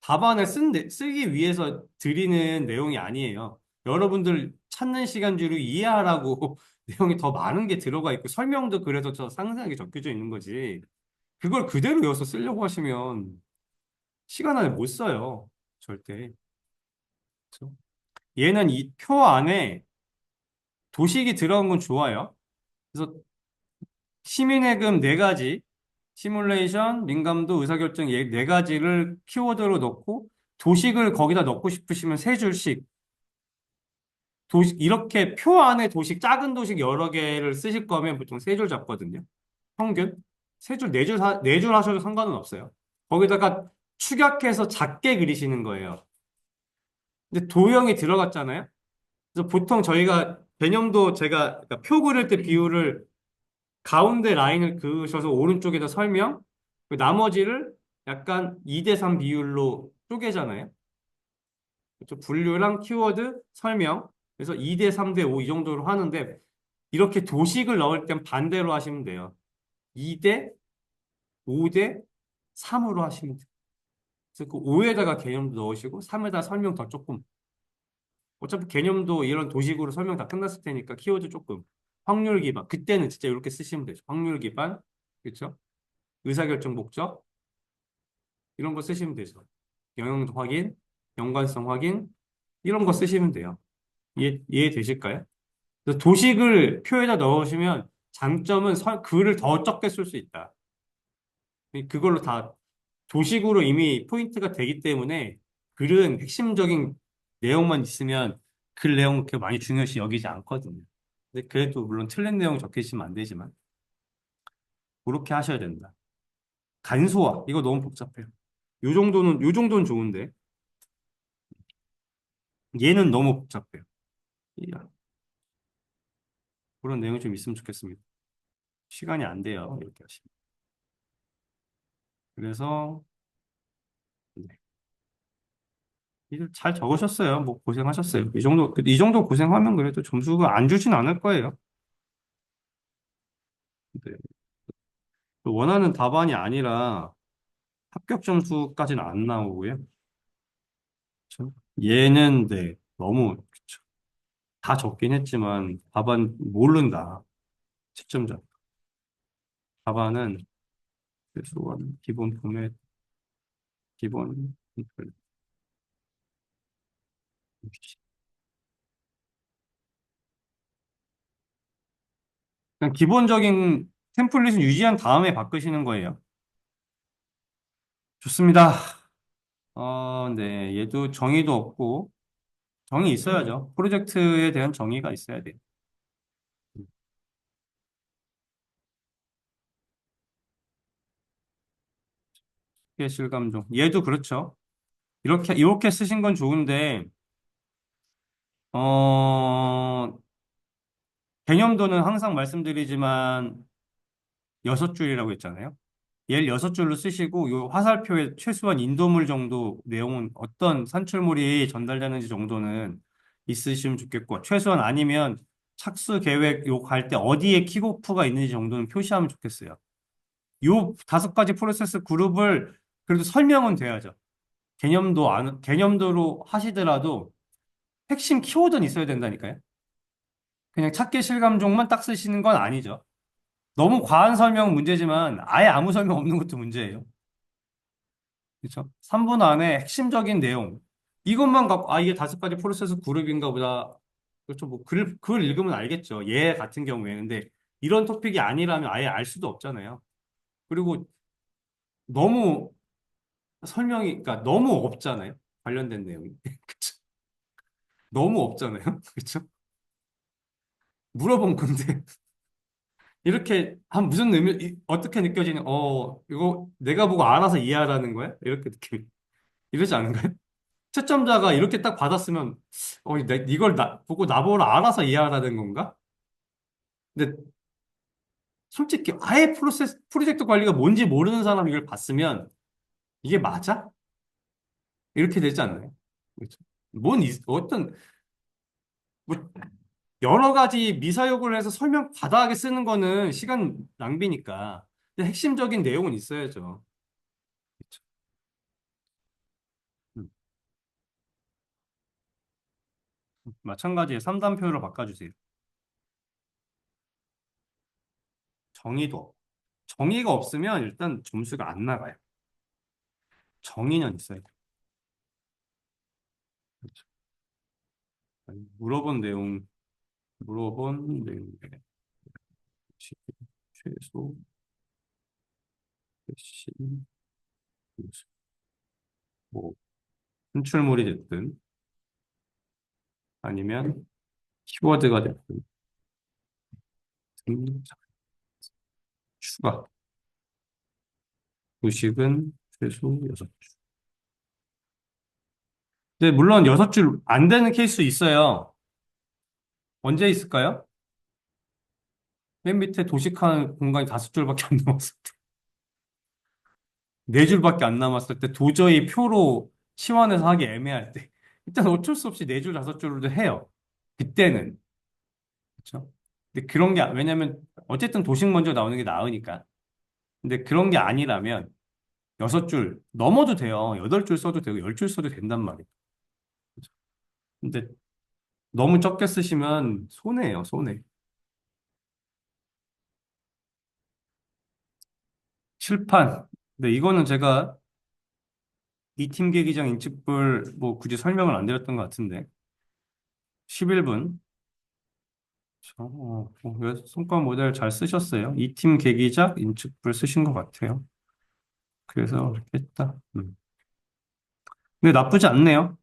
답안을 쓰기 위해서 드리는 내용이 아니에요. 여러분들 찾는 시간주로 이해하라고 내용이 더 많은 게 들어가 있고 설명도 그래서 더 상세하게 적혀져 있는 거지. 그걸 그대로 외워서 쓰려고 하시면 시간 안에 못 써요. 절대. 그렇죠? 얘는 이 표 안에 도식이 들어간 건 좋아요. 그래서 시민회금 네 가지, 시뮬레이션, 민감도, 의사결정 네 가지를 키워드로 넣고 도식을 거기다 넣고 싶으시면 세 줄씩 도식 이렇게 표 안에 도식 작은 도식 여러 개를 쓰실 거면 보통 세 줄 잡거든요. 평균 세 줄, 네 줄 하셔도 상관은 없어요. 거기다가 축약해서 작게 그리시는 거예요. 근데 도형이 들어갔잖아요. 그래서 보통 저희가 개념도 제가 그러니까 표 그릴 때 비율을 가운데 라인을 그으셔서 오른쪽에다 설명, 그 나머지를 약간 2대3 비율로 쪼개잖아요. 그렇죠? 분류랑 키워드, 설명. 그래서 2대 3대 5 이 정도로 하는데 이렇게 도식을 넣을 땐 반대로 하시면 돼요. 2대 5대 3으로 하시면 돼요. 그래서 그 5에다가 개념도 넣으시고 3에다 설명 더 조금. 어차피 개념도 이런 도식으로 설명 다 끝났을 테니까 키워드 조금. 확률 기반. 그때는 진짜 이렇게 쓰시면 되죠. 확률 기반. 그렇죠? 의사결정 목적. 이런 거 쓰시면 되죠. 영향도 확인, 연관성 확인. 이런 거 쓰시면 돼요. 이해되실까요? 그래서 도식을 표에다 넣으시면 장점은 글을 더 적게 쓸 수 있다. 그걸로 다 도식으로 이미 포인트가 되기 때문에 글은 핵심적인 내용만 있으면 글 내용 그렇게 많이 중요시 여기지 않거든요. 근데 그래도 물론 틀린 내용 적히시면 안 되지만 그렇게 하셔야 된다. 간소화 이거 너무 복잡해요. 요 정도는 좋은데 얘는 너무 복잡해요. 그런 내용이 좀 있으면 좋겠습니다. 시간이 안 돼요. 이렇게 하시면. 그래서 네. 잘 적으셨어요. 뭐 고생하셨어요. 이 정도 고생하면 그래도 점수가 안 주진 않을 거예요. 네. 원하는 답안이 아니라 합격 점수까지는 안 나오고요. 그쵸? 얘는 네, 너무 그쵸. 다 적긴 했지만 답안 모른다. 채점자. 답안은 최소한 기본 포맷, 기본 그냥 기본적인 템플릿은 유지한 다음에 바꾸시는 거예요. 좋습니다. 네. 얘도 정의도 없고, 정의 있어야죠. 프로젝트에 대한 정의가 있어야 돼요. 실감종. 얘도 그렇죠. 이렇게 쓰신 건 좋은데, 어, 개념도는 항상 말씀드리지만, 여섯 줄이라고 했잖아요. 얘를 여섯 줄로 쓰시고, 요 화살표에 최소한 인도물 정도 내용은 어떤 산출물이 전달되는지 정도는 있으시면 좋겠고, 최소한 아니면 착수 계획 요 갈 때 어디에 킥오프가 있는지 정도는 표시하면 좋겠어요. 요 다섯 가지 프로세스 그룹을 그래도 설명은 돼야죠. 개념도로 하시더라도 핵심 키워드는 있어야 된다니까요. 그냥 찾기 실감종만 딱 쓰시는 건 아니죠. 너무 과한 설명은 문제지만 아예 아무 설명 없는 것도 문제예요. 그렇죠? 3분 안에 핵심적인 내용. 이것만 갖고, 이게 다섯 가지 프로세스 그룹인가 보다. 그렇죠. 뭐, 글 읽으면 알겠죠. 얘 같은 경우에. 근데 이런 토픽이 아니라면 아예 알 수도 없잖아요. 그리고 너무 설명이, 그러니까 너무 없잖아요. 관련된 내용이. 그쵸? 너무 없잖아요. 그쵸? 물어본 건데, 이렇게 한 무슨 의미, 어떻게 느껴지는, 이거 내가 보고 알아서 이해하라는 거야? 이렇게 느낌, 이러지 않은가요? 채점자가 이렇게 딱 받았으면, 이걸 보고 나보고 알아서 이해하라는 건가? 근데 솔직히 아예 프로젝트 관리가 뭔지 모르는 사람이 이걸 봤으면, 이게 맞아? 이렇게 되지 않나요? 그렇죠? 어떤, 뭐, 여러 가지 미사역을 해서 설명 과다하게 쓰는 거는 시간 낭비니까. 근데 핵심적인 내용은 있어야죠. 그렇죠? 음. 마찬가지에 3단표로 바꿔주세요. 정의도. 정의가 없으면 일단 점수가 안 나가요. 정의는 있어야 돼요. 그렇죠. 아니, 물어본 내용, 최소, 핵심, 요소. 뭐, 분출물이 됐든, 아니면 키워드가 됐든, 추가. 도식은 최소 6줄. 근데 물론 6줄 안 되는 케이스 있어요. 언제 있을까요? 맨 밑에 도식하는 공간이 5줄밖에 안 남았을 때, 4줄밖에 안 남았을 때 도저히 표로 치환해서 하기 애매할 때 일단 어쩔 수 없이 4줄, 5줄로도 해요. 그때는. 그렇죠? 근데 그런 게 왜냐면 어쨌든 도식 먼저 나오는 게 나으니까. 근데 그런 게 아니라면 6줄 넘어도 돼요. 8줄 써도 되고 10줄 써도 된단 말이에요. 그렇죠? 근데 너무 적게 쓰시면 손해예요, 손해. 칠판. 근데 이거는 제가 이 팀 계기장 인측불 뭐 굳이 설명을 안 드렸던 것 같은데 11분. 손과 모델 잘 쓰셨어요. 이 팀 계기작 인측불 쓰신 것 같아요. 그래서 이렇게 했다. 근데 나쁘지 않네요.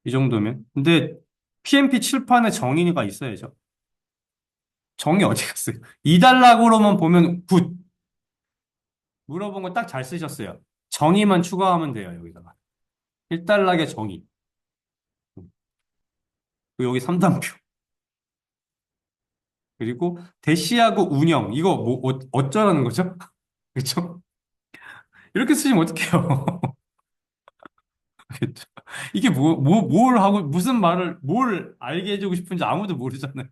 이 정도면. 근데 PMP 칠판에 정의가 있어야죠. 정의 어디 갔어요? 2단락으로만 보면 굿. 물어본 거 딱 잘 쓰셨어요. 정의만 추가하면 돼요, 여기다가. 1단락의 정의. 그리고 여기 3단표. 그리고 대시하고 운영. 이거 뭐 어쩌라는 거죠? 그렇죠? 이렇게 쓰시면 어떡해요? 그렇죠? 이게 뭘 하고 무슨 말을 뭘 알게 해주고 싶은지 아무도 모르잖아요.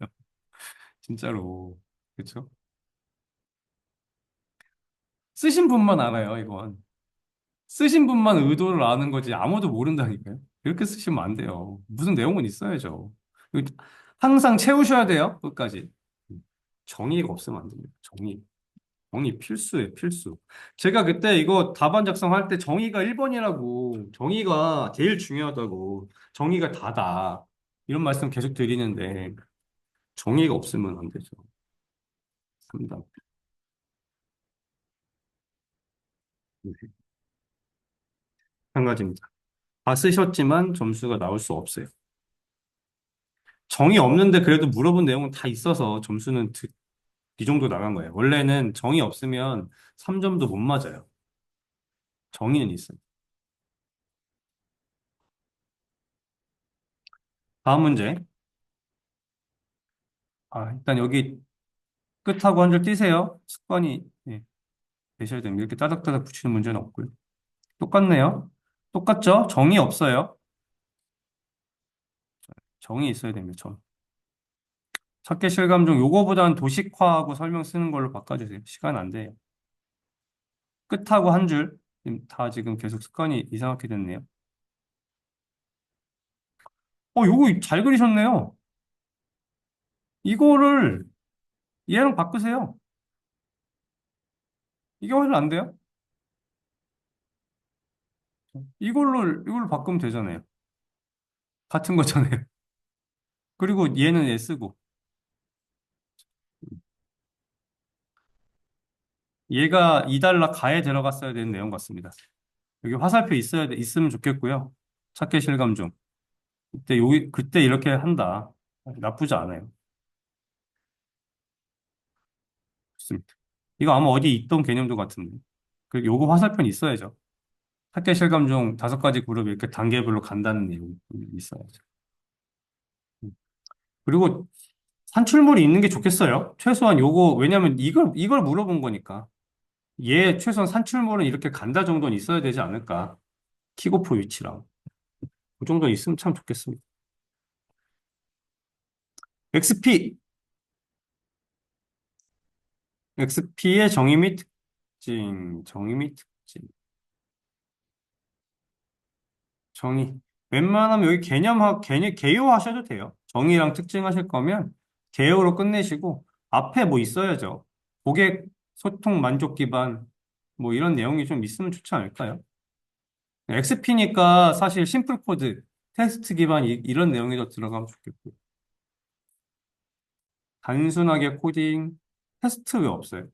진짜로. 그렇죠? 쓰신 분만 알아요, 이건. 쓰신 분만 의도를 아는 거지 아무도 모른다니까요. 이렇게 쓰시면 안 돼요. 무슨 내용은 있어야죠. 항상 채우셔야 돼요, 끝까지. 정의가 없으면 안 됩니다. 정의. 정의 필수예요, 필수. 제가 그때 이거 답안 작성할 때 정의가 1번이라고, 정의가 제일 중요하다고, 정의가 다다. 이런 말씀 계속 드리는데, 정의가 없으면 안 되죠. 3단. 한 가지입니다. 다 쓰셨지만 점수가 나올 수 없어요. 정의 없는데 그래도 물어본 내용은 다 있어서 점수는 이 정도 나간 거예요. 원래는 정의 없으면 3점도 못 맞아요. 정의는 있어요. 다음 문제. 일단 여기 끝하고 한 줄 띄세요. 습관이 되셔야 됩니다. 이렇게 따닥따닥 붙이는 문제는 없고요. 똑같네요. 똑같죠? 정의 없어요. 정의 있어야 됩니다. 찾기 실감 중 요거보다는 도식화하고 설명 쓰는 걸로 바꿔주세요. 시간 안 돼요. 끝하고 한 줄. 다 지금 계속 습관이 이상하게 됐네요. 요거 잘 그리셨네요. 이거를 얘랑 바꾸세요. 이게 훨씬 안 돼요? 이걸로 바꾸면 되잖아요. 같은 거잖아요. 그리고 얘는 얘 쓰고, 얘가 2달러 가에 들어갔어야 되는 내용 같습니다. 여기 화살표 있으면 좋겠고요. 찾기 실감 좀. 그때 이렇게 한다. 나쁘지 않아요. 좋습니다. 이거 아마 어디 있던 개념도 같은데. 요거 화살표는 있어야죠. 학계 실감 중 5가지 그룹 이렇게 단계별로 간다는 내용이 있어야죠. 음. 그리고 산출물이 있는 게 좋겠어요. 최소한 요거, 왜냐면 이걸 물어본 거니까. 얘 최소한 산출물은 이렇게 간다 정도는 있어야 되지 않을까. 킥오프 위치랑. 그 정도 있으면 참 좋겠습니다. XP. XP의 정의 및 특징. 정의 및 특징. 정의. 웬만하면 여기 개요하셔도 돼요. 정의랑 특징 하실 거면 개요로 끝내시고 앞에 뭐 있어야죠. 고객 소통 만족 기반 뭐 이런 내용이 좀 있으면 좋지 않을까요? XP니까 사실 심플 코드, 테스트 기반 이런 내용이 더 들어가면 좋겠고 단순하게 코딩, 테스트 왜 없어요?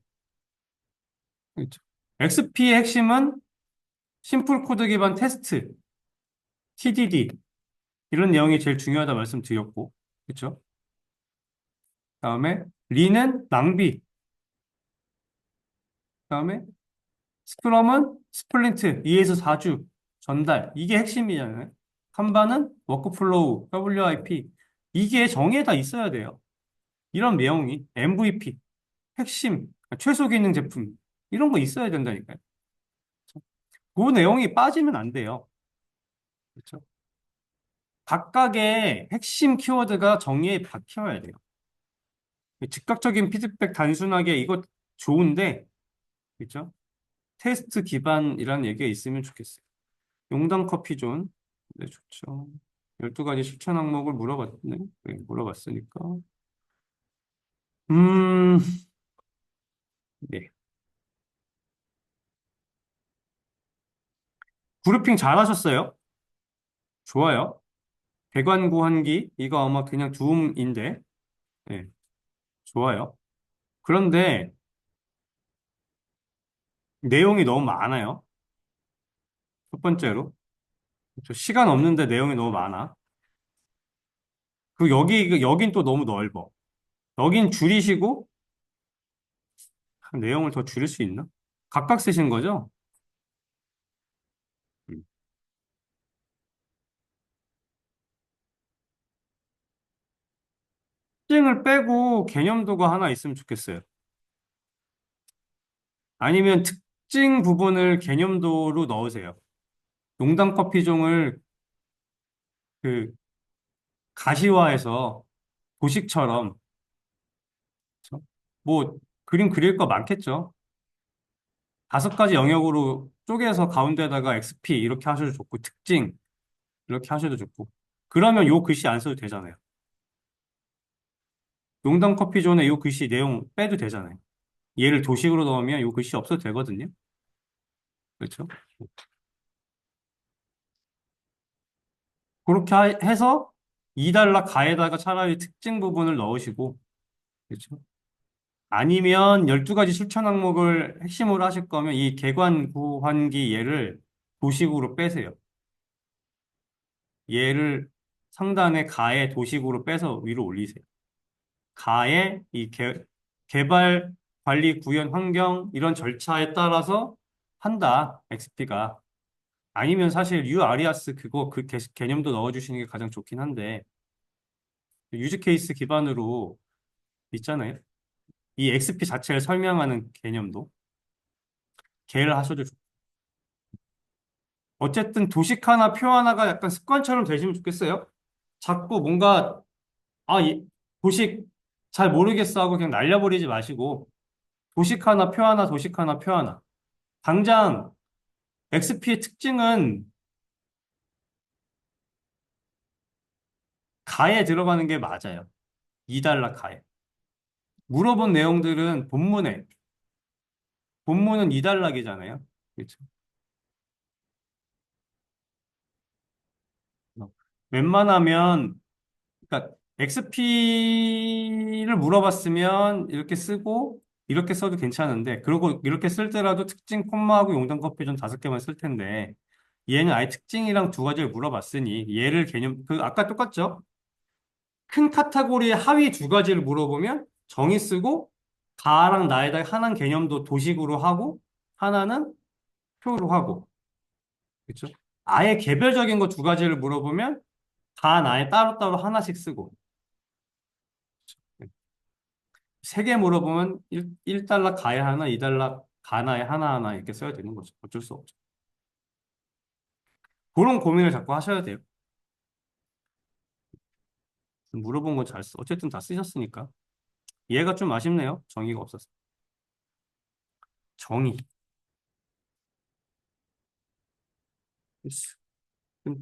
그렇죠. XP의 핵심은 심플 코드 기반 테스트, TDD 이런 내용이 제일 중요하다 말씀드렸고 그렇죠? 다음에 리는 낭비, 다음에 스크럼은 스플린트 2에서 4주 전달 이게 핵심이잖아요. kanban은 워크플로우 WIP 이게 정의에 다 있어야 돼요. 이런 내용이 MVP 핵심 최소 기능 제품 이런 거 있어야 된다니까요. 그 내용이 빠지면 안 돼요. 그렇죠? 각각의 핵심 키워드가 정의에 박혀야 돼요. 즉각적인 피드백 단순하게 이거 좋은데 그렇죠? 테스트 기반이라는 얘기가 있으면 좋겠어요. 용당 커피존. 네, 좋죠. 12가지 실천 항목을 물어봤네. 네, 물어봤으니까. 음, 네. 그룹핑 잘 하셨어요? 좋아요. 배관구한기, 이거 아마 그냥 두음인데, 네, 좋아요. 그런데 내용이 너무 많아요. 첫 번째로. 저 시간 없는데 내용이 너무 많아. 여긴 또 너무 넓어. 여긴 줄이시고, 내용을 더 줄일 수 있나? 각각 쓰신 거죠? 음. 특징을 빼고 개념도가 하나 있으면 좋겠어요. 아니면 특징 부분을 개념도로 넣으세요. 용당 커피종을 그 가시화해서 도식처럼 그쵸? 뭐 그림 그릴 거 많겠죠. 5가지 영역으로 쪼개서 가운데다가 XP 이렇게 하셔도 좋고 특징 이렇게 하셔도 좋고 그러면 요 글씨 안 써도 되잖아요. 용당 커피존에 요 글씨 내용 빼도 되잖아요. 얘를 도식으로 넣으면 요 글씨 없어도 되거든요. 그렇죠? 그렇게 해서 2달러 가에다가 차라리 특징 부분을 넣으시고 그렇죠? 아니면 12가지 실천 항목을 핵심으로 하실 거면 이 개관 구환기 얘를 도식으로 빼세요. 얘를 상단에 가에 도식으로 빼서 위로 올리세요. 가에 개발, 관리, 구현, 환경 이런 절차에 따라서 한다. XP가. 아니면 사실 유아리아스 그거 개념도 넣어주시는 게 가장 좋긴 한데 유즈 케이스 기반으로 있잖아요. 이 XP 자체를 설명하는 개념도 걔를 하셔도 좋고 어쨌든 도식 하나, 표 하나가 약간 습관처럼 되시면 좋겠어요. 자꾸 뭔가, 도식 잘 모르겠어 하고 그냥 날려버리지 마시고, 도식 하나, 표 하나, 도식 하나, 표 하나. 당장 XP의 특징은 가에 들어가는 게 맞아요. 2달러 가에. 물어본 내용들은 본문은 2달러이잖아요. 그렇죠. 웬만하면, 그러니까 XP를 물어봤으면 이렇게 쓰고, 이렇게 써도 괜찮은데, 그리고 이렇게 쓸 때라도 특징 콤마하고 용단컷 표준 5개만 쓸 텐데, 얘는 아예 특징이랑 두 가지를 물어봤으니, 얘를 개념, 아까 똑같죠? 큰 카테고리의 하위 두 가지를 물어보면 정의 쓰고, 가랑 나에다 하나는 개념도 도식으로 하고, 하나는 표로 하고, 그렇죠? 아예 개별적인 거 두 가지를 물어보면, 가, 나에 따로따로 하나씩 쓰고, 세 개 물어보면 1달러 가에 하나, 2달러 가나에 하나하나 이렇게 써야 되는 거죠. 어쩔 수 없죠. 그런 고민을 자꾸 하셔야 돼요. 물어본 건 잘 써. 어쨌든 다 쓰셨으니까. 얘가 좀 아쉽네요. 정의가 없어서. 정의. 지금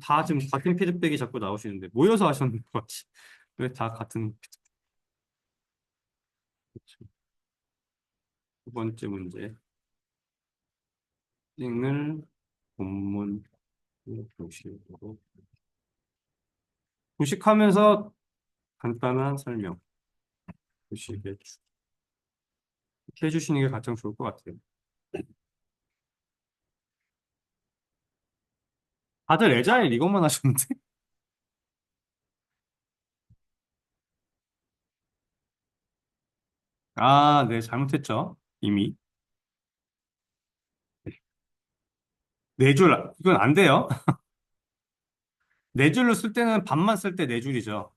같은 피드백이 자꾸 나오시는데 모여서 하셨는 것 같지? 왜 다 같은 피드백? 두 번째 문제. 특징을 본문 도식으로. 도식하면서 간단한 설명. 도식에 이렇게 해주시는 게 가장 좋을 것 같아요. 다들 에자일 이것만 하셨는데? 아, 네, 잘못했죠. 이미. 네 줄, 이건 안 돼요. 네 줄로 쓸 때는 반만 쓸 때 네 줄이죠.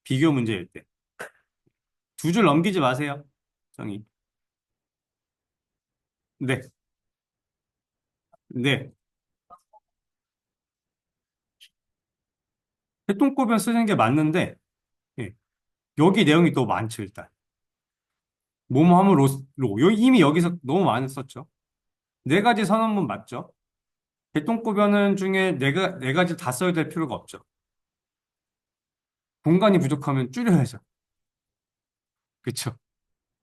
비교 문제일 때. 두 줄 넘기지 마세요. 정의. 네, 네. 해동고변 쓰는 게 맞는데, 예. 여기 내용이 또 많죠, 일단. 뭐뭐 하면 이미 여기서 너무 많이 썼죠. 네 가지 선언문 맞죠? 해동고변은 중에 네 가지 다 써야 될 필요가 없죠. 공간이 부족하면 줄여야죠. 그쵸?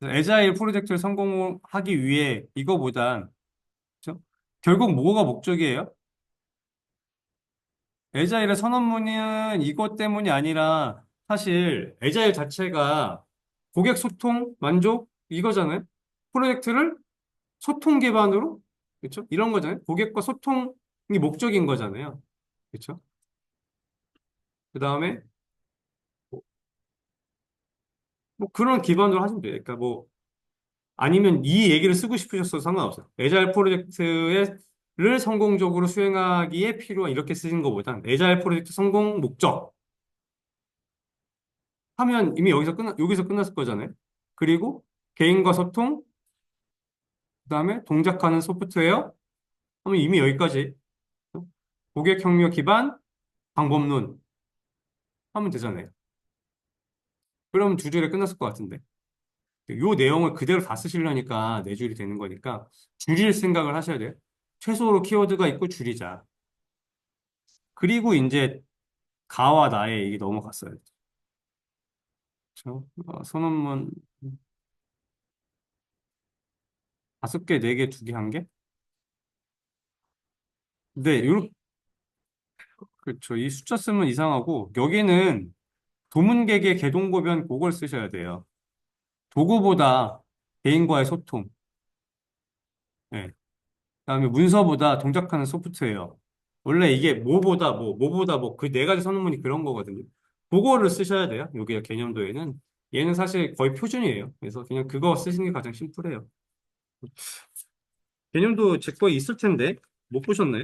에자일 프로젝트를 성공하기 위해 이거보단, 그쵸? 결국 뭐가 목적이에요? 에자일의 선언문은 이것 때문이 아니라 사실 에자일 자체가 고객 소통, 만족 이거잖아요. 프로젝트를 소통 기반으로 그렇죠? 이런 거잖아요. 고객과 소통이 목적인 거잖아요. 그렇죠? 그다음에 뭐, 뭐 그런 기반으로 하시면 돼요. 그러니까 뭐 아니면 이 얘기를 쓰고 싶으셨어도 상관없어요. 에자일 프로젝트를 성공적으로 수행하기에 필요한 이렇게 쓰는 것보단 에자일 프로젝트 성공 목적 하면 이미 여기서 끝났을 거잖아요. 그리고 개인과 소통, 그다음에 동작하는 소프트웨어 하면 이미 여기까지 고객 협력 기반 방법론 하면 되잖아요. 그러면 두 줄에 끝났을 것 같은데. 요 내용을 그대로 다 쓰시려니까 네 줄이 되는 거니까 줄일 생각을 하셔야 돼요. 최소로 키워드가 있고 줄이자. 그리고 이제 가와 나의 이게 넘어갔어요. 그렇죠? 선언문 5개, 4개, 2개, 1개? 네, 그렇죠. 이 숫자 쓰면 이상하고 여기는 도문객의 개동고변 그걸 쓰셔야 돼요. 도구보다 개인과의 소통. 예. 그다음에 문서보다 동작하는 소프트웨어. 원래 이게 뭐보다 뭐, 그 네 가지 선언문이 그런 거거든요. 그거를 쓰셔야 돼요. 여기 개념도에는. 얘는 사실 거의 표준이에요. 그래서 그냥 그거 쓰시는 게 가장 심플해요. 개념도 제 거에 있을 텐데, 못 보셨나요?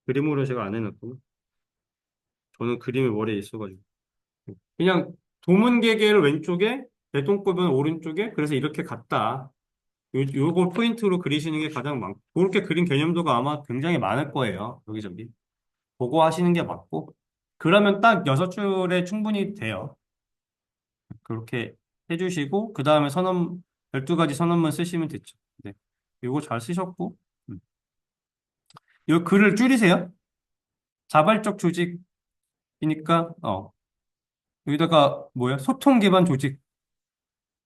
그림으로 제가 안 해놨구나. 저는 그림이 머리에 있어가지고. 그냥 도문계계를 왼쪽에, 대동급은 오른쪽에, 그래서 이렇게 갔다. 요거 포인트로 그리시는 게 가장 많고, 그렇게 그린 개념도가 아마 굉장히 많을 거예요. 여기저기. 보고 하시는 게 맞고, 그러면 딱 6줄에 충분히 돼요. 그렇게 해주시고, 그 다음에 12가지 선언문 쓰시면 됐죠. 네. 요거 잘 쓰셨고, 요 글을 줄이세요. 자발적 조직이니까, 여기다가 뭐야? 소통 기반 조직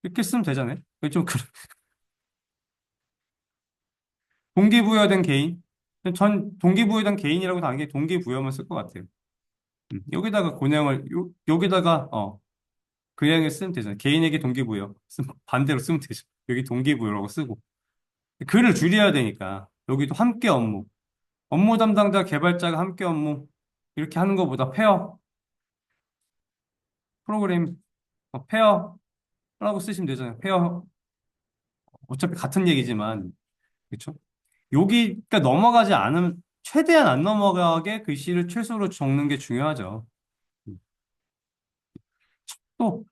이렇게 쓰면 되잖아요. 좀 동기부여된 개인. 전 동기부여된 개인이라고 다는 게 동기부여만 쓸 것 같아요. 여기다가 여기다가 그 양을 쓰면 되잖아요. 개인에게 동기부여. 반대로 쓰면 되죠. 여기 동기부여라고 쓰고. 글을 줄여야 되니까 여기도 함께 업무. 업무 담당자 개발자가 함께 업무. 이렇게 하는 것보다 프로그램, 페어라고 쓰시면 되잖아요. 페어. 어차피 같은 얘기지만, 그렇죠? 여기가 넘어가지 않으면, 최대한 안 넘어가게 글씨를 최소로 적는 게 중요하죠. 또,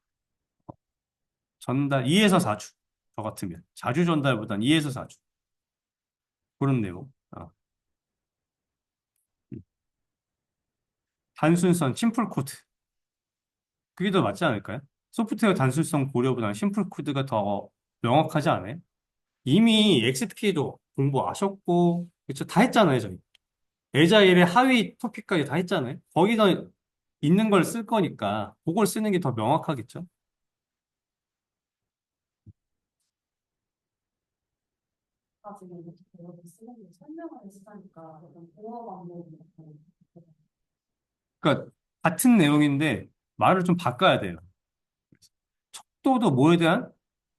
전달 2에서 4주. 저 같으면. 자주 전달보단 2에서 4주. 그런 내용. 음. 단순성, 심플 코드. 그게 더 맞지 않을까요? 소프트웨어 단순성 고려보다는 심플 코드가 더 명확하지 않아요? 이미 XP도 공부하셨고, 그쵸? 다 했잖아요, 저희. 에자일의 하위 토픽까지 다 했잖아요. 거기다 있는 걸 쓸 거니까, 그걸 쓰는 게 더 명확하겠죠? 가지고 이렇게 배워서 쓰는 게 설명을 했으니까 어떤 보호 방법이 그러니까, 같은 내용인데, 말을 좀 바꿔야 돼요. 척도도 뭐에 대한?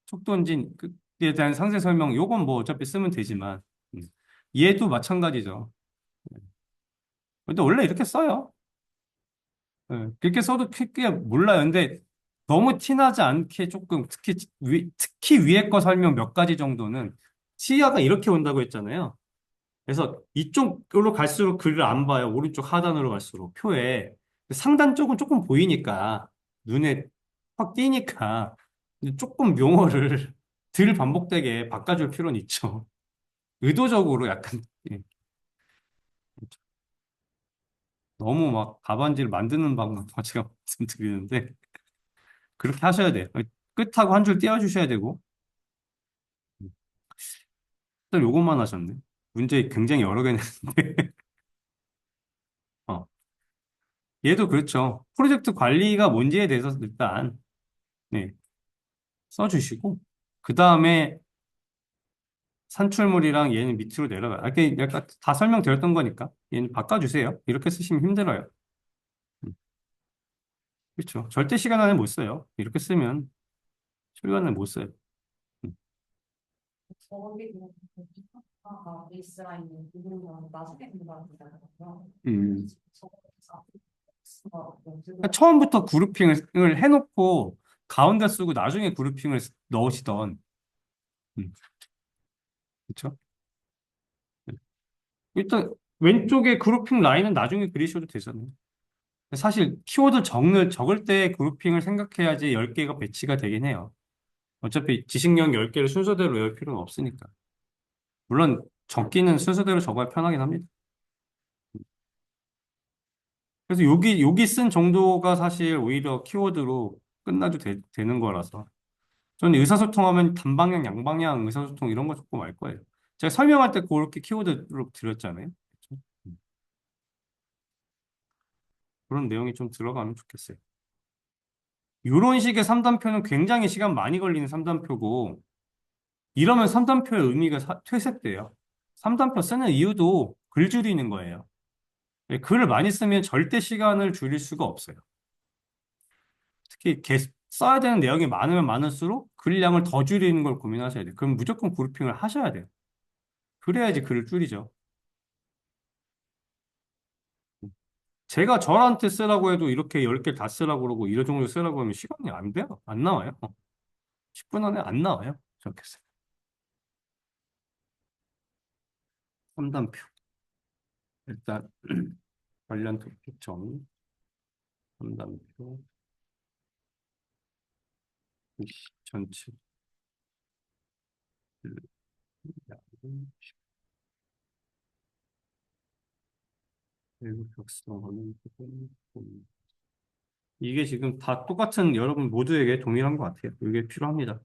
척도인지에 대한 상세 설명, 요건 뭐 어차피 쓰면 되지만, 음. 얘도 마찬가지죠. 근데 원래 이렇게 써요. 그렇게 써도 크게 몰라요. 근데 너무 티나지 않게 조금 특히 위에 거 설명 몇 가지 정도는 시야가 이렇게 온다고 했잖아요. 그래서 이쪽으로 갈수록 글을 안 봐요. 오른쪽 하단으로 갈수록 표에 상단 쪽은 조금 보이니까 눈에 확 띄니까 조금 용어를 덜 반복되게 바꿔줄 필요는 있죠. 의도적으로 약간 예, 너무 막 답안지를 만드는 방법 제가 말씀드리는데 그렇게 하셔야 돼요. 끝하고 한 줄 띄워주셔야 되고, 또 요것만 하셨네. 문제 굉장히 여러 개 냈는데, 어, 얘도 그렇죠. 프로젝트 관리가 뭔지에 대해서 일단, 네, 써주시고, 그 다음에 산출물이랑 얘는 밑으로 내려가요. 이렇게 약간 다 설명드렸던 거니까, 얘는 바꿔주세요. 이렇게 쓰시면 힘들어요. 음, 그렇죠. 절대 시간 안에 못 써요. 이렇게 쓰면 시간 안에 못 써요. 음, 저기 그냥 아, 베이스라인이 부분은 나중에 공부하는 거잖아요. 음. 저거에서 그러니까 처음부터 그룹핑을 해놓고, 가운데 쓰고 나중에 그룹핑을 넣으시던, 그렇죠? 일단 왼쪽에 그룹핑 라인은 나중에 그리셔도 되잖아요. 사실 키워드 적을 때 그룹핑을 생각해야지 10개가 배치가 되긴 해요. 어차피 지식령 10개를 순서대로 외울 필요는 없으니까. 물론 적기는 순서대로 적어야 편하긴 합니다. 그래서 여기 쓴 정도가 사실 오히려 키워드로 끝나도 되는 거라서. 저는 의사소통하면 단방향, 양방향 의사소통 이런 거 조금 알 거예요. 제가 설명할 때 그렇게 키워드로 드렸잖아요. 그렇죠? 그런 내용이 좀 들어가면 좋겠어요. 이런 식의 삼단표는 굉장히 시간 많이 걸리는 삼단표고, 이러면 삼단표의 의미가 퇴색돼요. 삼단표 쓰는 이유도 글 줄이는 거예요. 글을 많이 쓰면 절대 시간을 줄일 수가 없어요. 특히 써야 되는 내용이 많으면 많을수록 글량을 더 줄이는 걸 고민하셔야 돼요. 그럼 무조건 그룹핑을 하셔야 돼요. 그래야지 글을 줄이죠. 제가 저한테 쓰라고 해도 이렇게 10개 다 쓰라고 그러고 이런 정도 쓰라고 하면 시간이 안 돼요. 안 나와요. 10분 안에 안 나와요. 저렇게 쓰 3단표. 일단 관련 토픽 정의, 3단표, 전체, 외국 격성하는 부분. 이게 지금 다 똑같은 여러분 모두에게 동일한 것 같아요. 이게 필요합니다.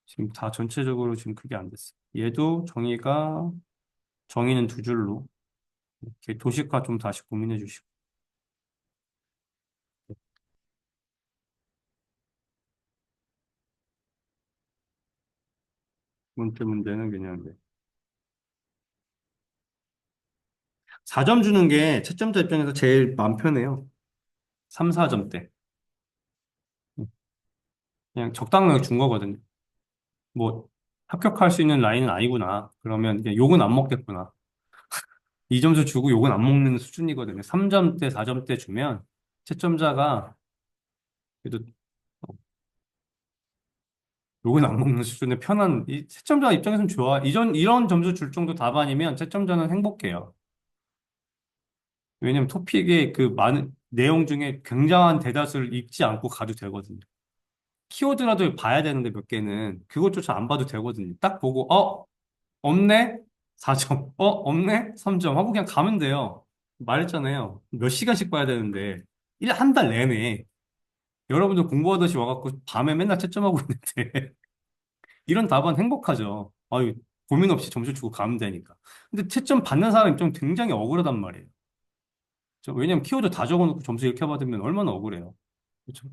지금 다 전체적으로 지금 그게 안 됐어요. 얘도 정의는 두 줄로 이렇게 도식화 좀 다시 고민해 주시고. 번째 문제는 그냥 4점 주는 게 채점자 입장에서 제일 마음 편해요. 3, 4점대. 그냥 적당하게 준 거거든요. 뭐 합격할 수 있는 라인은 아니구나. 그러면 이제 욕은 안 먹겠구나. 이 점수 주고 욕은 안 먹는 수준이거든요. 3점대, 4점대 주면 채점자가 그래도 욕은 안 먹는 수준의 편한 이 채점자 입장에서는 좋아. 이런 점수 줄 정도 답안이면 채점자는 행복해요. 왜냐면 토픽의 그 많은 내용 중에 굉장한 대다수를 읽지 않고 가도 되거든요. 키워드라도 봐야 되는데 몇 개는 그것조차 안 봐도 되거든요. 딱 보고 없네? 4점. 없네? 3점 하고 그냥 가면 돼요. 말했잖아요. 몇 시간씩 봐야 되는데 한 달 내내 여러분들 공부하듯이 와갖고 밤에 맨날 채점하고 있는데 이런 답안 행복하죠. 아유, 고민 없이 점수 주고 가면 되니까. 근데 채점 받는 사람 입장 굉장히 억울하단 말이에요. 왜냐면 키워드 다 적어놓고 점수 이렇게 받으면 얼마나 억울해요. 그렇죠?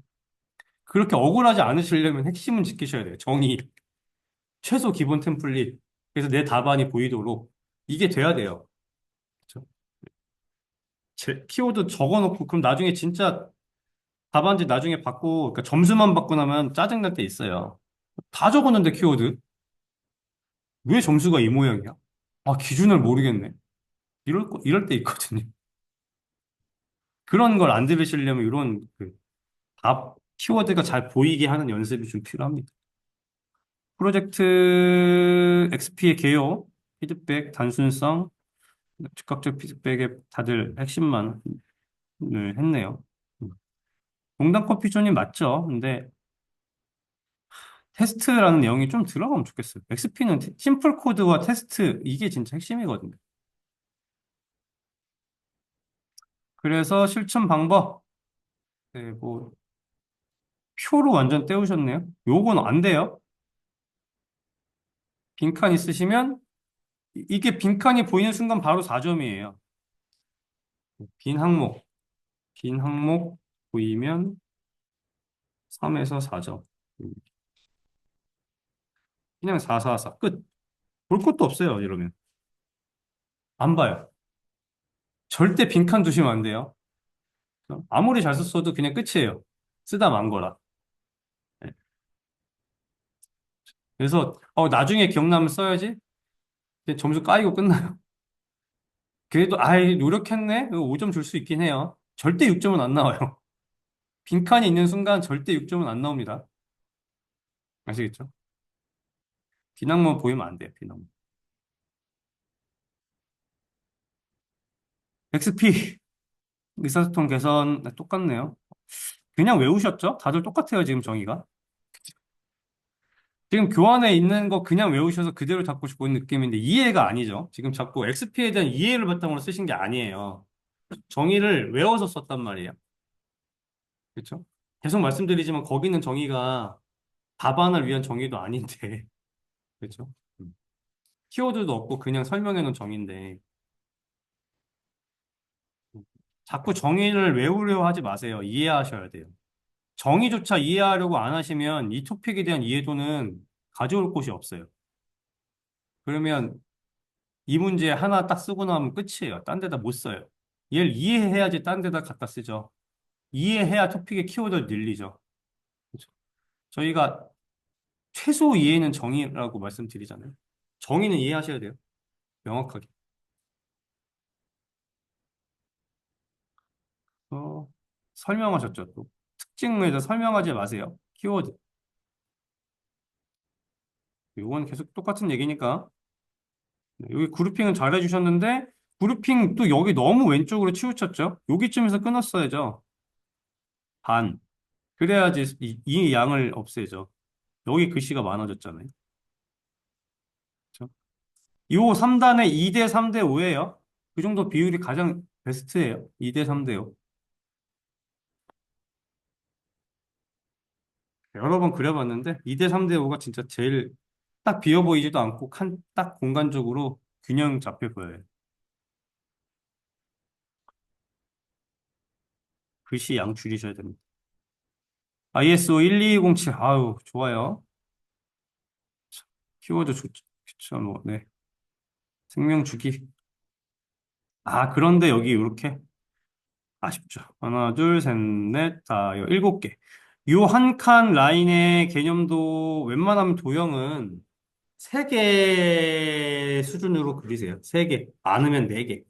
그렇게 억울하지 않으시려면 핵심은 지키셔야 돼요. 정의, 최소 기본 템플릿. 그래서 내 답안이 보이도록 이게 돼야 돼요. 그렇죠? 키워드 적어놓고 그럼 나중에 진짜 답안지 나중에 받고 그러니까 점수만 받고 나면 짜증날 때 있어요. 다 적었는데 키워드 왜 점수가 이 모양이야? 아 기준을 모르겠네. 이럴 때 있거든요. 그런 걸 안 들으시려면 이런 답 키워드가 잘 보이게 하는 연습이 좀 필요합니다. 프로젝트 XP의 개요, 피드백, 단순성, 즉각적 피드백에 다들 핵심만 했네요. 농담 커피존이 맞죠? 근데 테스트라는 내용이 좀 들어가면 좋겠어요. XP는 심플 코드와 테스트, 이게 진짜 핵심이거든요. 그래서 실천 방법, 네, 뭐, 표로 완전 때우셨네요. 요건 안 돼요. 빈칸 있으시면, 이게 빈칸이 보이는 순간 바로 4점이에요. 빈 항목, 빈 항목 보이면 3에서 4점. 그냥 4, 4, 4. 끝. 볼 것도 없어요, 이러면. 안 봐요. 절대 빈칸 두시면 안 돼요. 아무리 잘 썼어도 그냥 끝이에요. 쓰다 만 거라. 네. 그래서 나중에 기억나면 써야지. 그냥 점수 까이고 끝나요. 그래도 아이 노력했네. 5점 줄 수 있긴 해요. 절대 6점은 안 나와요. 빈칸이 있는 순간 절대 6점은 안 나옵니다. 아시겠죠? 빈항만 보이면 안 돼요. 빈항만. XP 의사소통 개선 똑같네요. 그냥 외우셨죠? 다들 똑같아요. 지금 정의가. 지금 교환에 있는 거 그냥 외우셔서 그대로 잡고 싶은 느낌인데 이해가 아니죠. 지금 자꾸 XP에 대한 이해를 바탕으로 쓰신 게 아니에요. 정의를 외워서 썼단 말이에요. 그렇죠? 계속 말씀드리지만 거기는 정의가 답안을 위한 정의도 아닌데, 그렇죠? 키워드도 없고 그냥 설명해 놓은 정의인데 자꾸 정의를 외우려 하지 마세요. 이해하셔야 돼요. 정의조차 이해하려고 안 하시면 이 토픽에 대한 이해도는 가져올 곳이 없어요. 그러면 이 문제 하나 딱 쓰고 나면 끝이에요. 딴 데다 못 써요. 얘를 이해해야지 딴 데다 갖다 쓰죠. 이해해야 토픽의 키워드를 늘리죠. 그렇죠? 저희가 최소 이해는 정의라고 말씀드리잖아요. 정의는 이해하셔야 돼요. 명확하게. 설명하셨죠, 또. 특징에서 설명하지 마세요. 키워드. 이건 계속 똑같은 얘기니까. 네, 여기 그룹핑은 잘 해주셨는데, 그룹핑 또 여기 너무 왼쪽으로 치우쳤죠? 여기쯤에서 끊었어야죠. 반. 그래야지 이 양을 없애죠. 여기 글씨가 많아졌잖아요. 그렇죠? 요 3단에 2대 3대 5예요. 그 정도 비율이 가장 베스트예요. 2대 3대 5. 여러 번 그려봤는데 2대 3대 5가 진짜 제일 딱 비어 보이지도 않고 딱 공간적으로 균형 잡혀 보여요. 글씨 양 줄이셔야 됩니다. ISO 12207, 아유, 좋아요. 키워드 좋죠. 그쵸, 뭐, 네. 생명 주기. 아, 그런데 여기 이렇게 아쉽죠. 하나, 둘, 셋, 넷, 다, 일곱 개. 요 한 칸 라인의 개념도 웬만하면 도형은 세 개 수준으로 그리세요. 세 개. 많으면 네 개.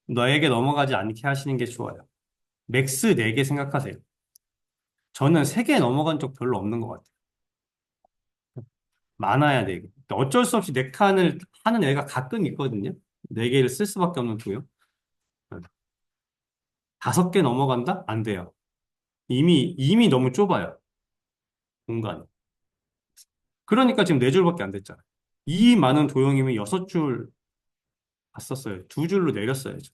너에게 넘어가지 않게 하시는 게 좋아요. 맥스 네 개 생각하세요. 저는 세 개 넘어간 적 별로 없는 것 같아요. 많아야 네 개. 어쩔 수 없이 네 칸을 하는 애가 가끔 있거든요. 네 개를 쓸 수밖에 없는 도형. 다섯 개 넘어간다? 안 돼요. 이미 너무 좁아요. 공간이. 그러니까 지금 네 줄밖에 안 됐잖아요. 이 많은 도형이면 여섯 줄 봤었어요. 두 줄로 내렸어야죠.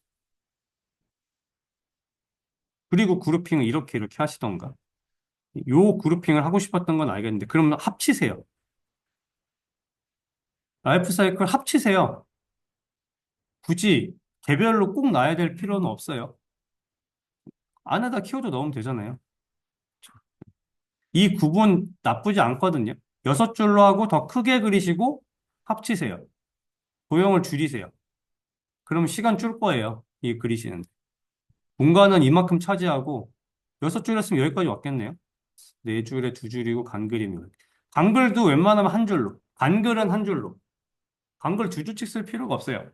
그리고 그룹핑을 이렇게 하시던가. 요 그룹핑을 하고 싶었던 건 알겠는데, 그러면 합치세요. 라이프 사이클 합치세요. 굳이 개별로 꼭 놔야 될 필요는 없어요. 안에다 키워드 넣으면 되잖아요. 이 구분 나쁘지 않거든요. 여섯 줄로 하고 더 크게 그리시고 합치세요. 도형을 줄이세요. 그럼 시간 줄 거예요. 이 그리시는데. 공간은 이만큼 차지하고 여섯 줄 했으면 여기까지 왔겠네요. 네 줄에 두 줄이고 간글이면. 간글도 웬만하면 한 줄로. 간글은 한 줄로. 간글 두 줄씩 쓸 필요가 없어요.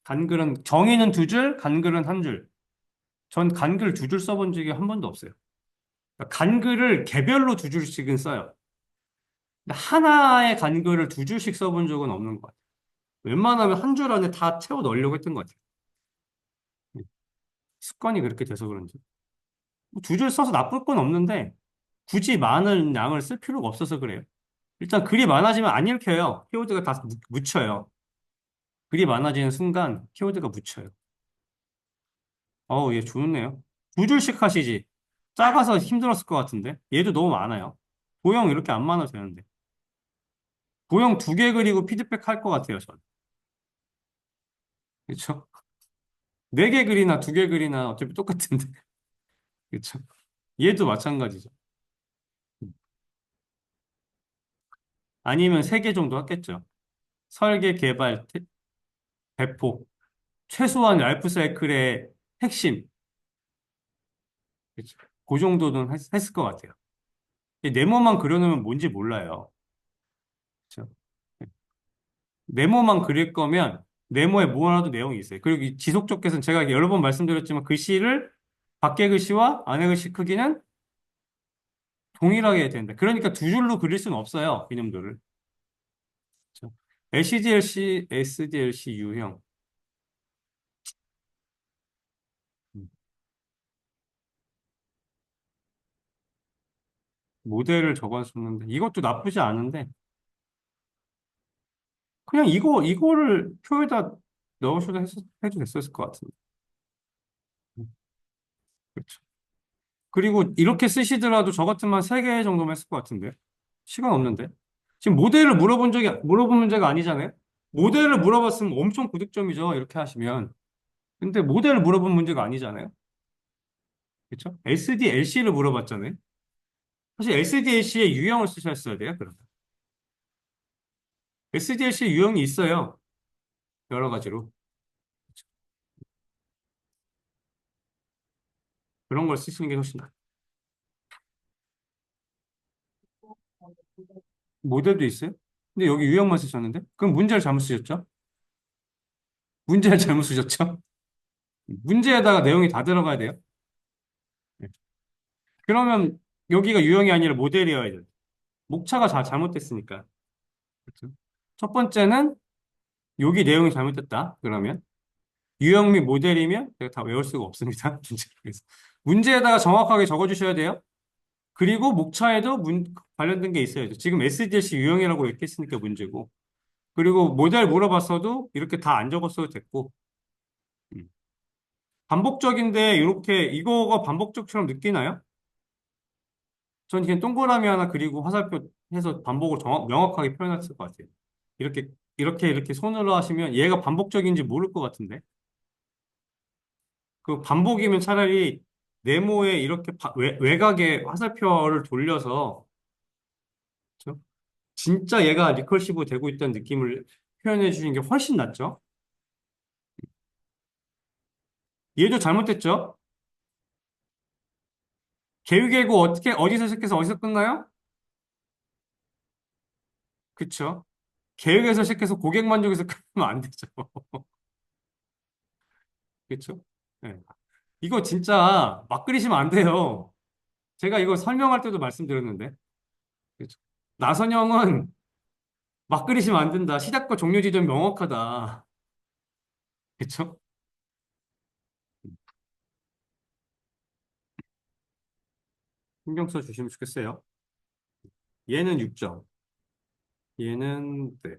간글은 정의는 두 줄, 간글은 한 줄. 전 간글 두 줄 써본 적이 한 번도 없어요. 그러니까 간글을 개별로 두 줄씩은 써요. 근데 하나의 간글을 두 줄씩 써본 적은 없는 것 같아요. 웬만하면 한 줄 안에 다 채워 넣으려고 했던 것 같아요. 습관이 그렇게 돼서 그런지. 두 줄 써서 나쁠 건 없는데 굳이 많은 양을 쓸 필요가 없어서 그래요. 일단 글이 많아지면 안 읽혀요. 키워드가 다 묻혀요. 글이 많아지는 순간 키워드가 묻혀요. 어우, 얘 좋네요. 두 줄씩 하시지. 작아서 힘들었을 것 같은데. 얘도 너무 많아요. 도형 이렇게 안 많아도 되는데. 도형 두 개 그리고 피드백 할 것 같아요, 전. 그쵸? 네 개 글이나 두 개 글이나 어차피 똑같은데. 그쵸? 얘도 마찬가지죠. 아니면 세 개 정도 했겠죠. 설계, 개발, 배포. 최소한 라이프 사이클의 핵심. 그쵸? 그 정도는 했을 것 같아요. 네모만 그려놓으면 뭔지 몰라요. 그쵸? 네모만 그릴 거면 네모에 뭐라도 내용이 있어요. 그리고 이 지속적 개선 제가 여러 번 말씀드렸지만 글씨를 밖에 글씨와 안에 글씨 크기는 동일하게 해야 된다. 그러니까 두 줄로 그릴 수는 없어요. 개념도를. 그렇죠? LCDLC, SDLC 유형. 음, 모델을 적어줬는데 이것도 나쁘지 않은데 그냥 이거를 표에다 넣으셔도 해도 됐었을 것 같은데. 음, 그렇죠. 그리고 이렇게 쓰시더라도 저 같으면 세 개 정도만 했을 것 같은데. 시간 없는데. 지금 물어본 문제가 아니잖아요. 모델을 물어봤으면 엄청 고득점이죠. 이렇게 하시면. 근데 모델을 물어본 문제가 아니잖아요. 그렇죠? SD, LC를 물어봤잖아요. 사실 SD, LC의 유형을 쓰셨어야 돼요. 그러면. SD, LC의 유형이 있어요. 여러 가지로. 그런 걸 쓰시는 게 훨씬 나아요. 모델도 있어요? 근데 여기 유형만 쓰셨는데? 그럼 문제를 잘못 쓰셨죠? 문제를 잘못 쓰셨죠? 문제에다가 내용이 다 들어가야 돼요. 네. 그러면 여기가 유형이 아니라 모델이어야 돼요. 목차가 잘못됐으니까. 그렇죠? 첫 번째는 여기 내용이 잘못됐다. 그러면 유형 및 모델이면 제가 다 외울 수가 없습니다. 그래서 문제에다가 정확하게 적어주셔야 돼요. 그리고 목차에도 관련된 게 있어야죠. 지금 SDLC 유형이라고 이렇게 했으니까 문제고. 그리고 모델 물어봤어도 이렇게 다 안 적었어도 됐고. 음. 반복적인데 이렇게 이거가 반복적처럼 느끼나요? 전 그냥 동그라미 하나 그리고 화살표 해서 반복을 명확하게 표현했을 것 같아요. 이렇게, 이렇게 손으로 하시면 얘가 반복적인지 모를 것 같은데. 그 반복이면 차라리 네모에 이렇게 외곽에 화살표를 돌려서, 그쵸? 진짜 얘가 리커시브 되고 있다는 느낌을 표현해 주는 게 훨씬 낫죠? 얘도 잘못됐죠? 계획이고 어떻게, 어디서 시작해서 어디서 끝나요? 그쵸? 계획에서 시작해서 고객 만족에서 끝나면 안 되죠. 그쵸? 네. 이거 진짜 막 그리시면 안 돼요. 제가 이거 설명할 때도 말씀드렸는데. 그쵸? 나선형은 막 그리시면 안 된다. 시작과 종료 지점 명확하다. 그쵸? 신경 써 주시면 좋겠어요. 얘는 6점. 얘는, 네.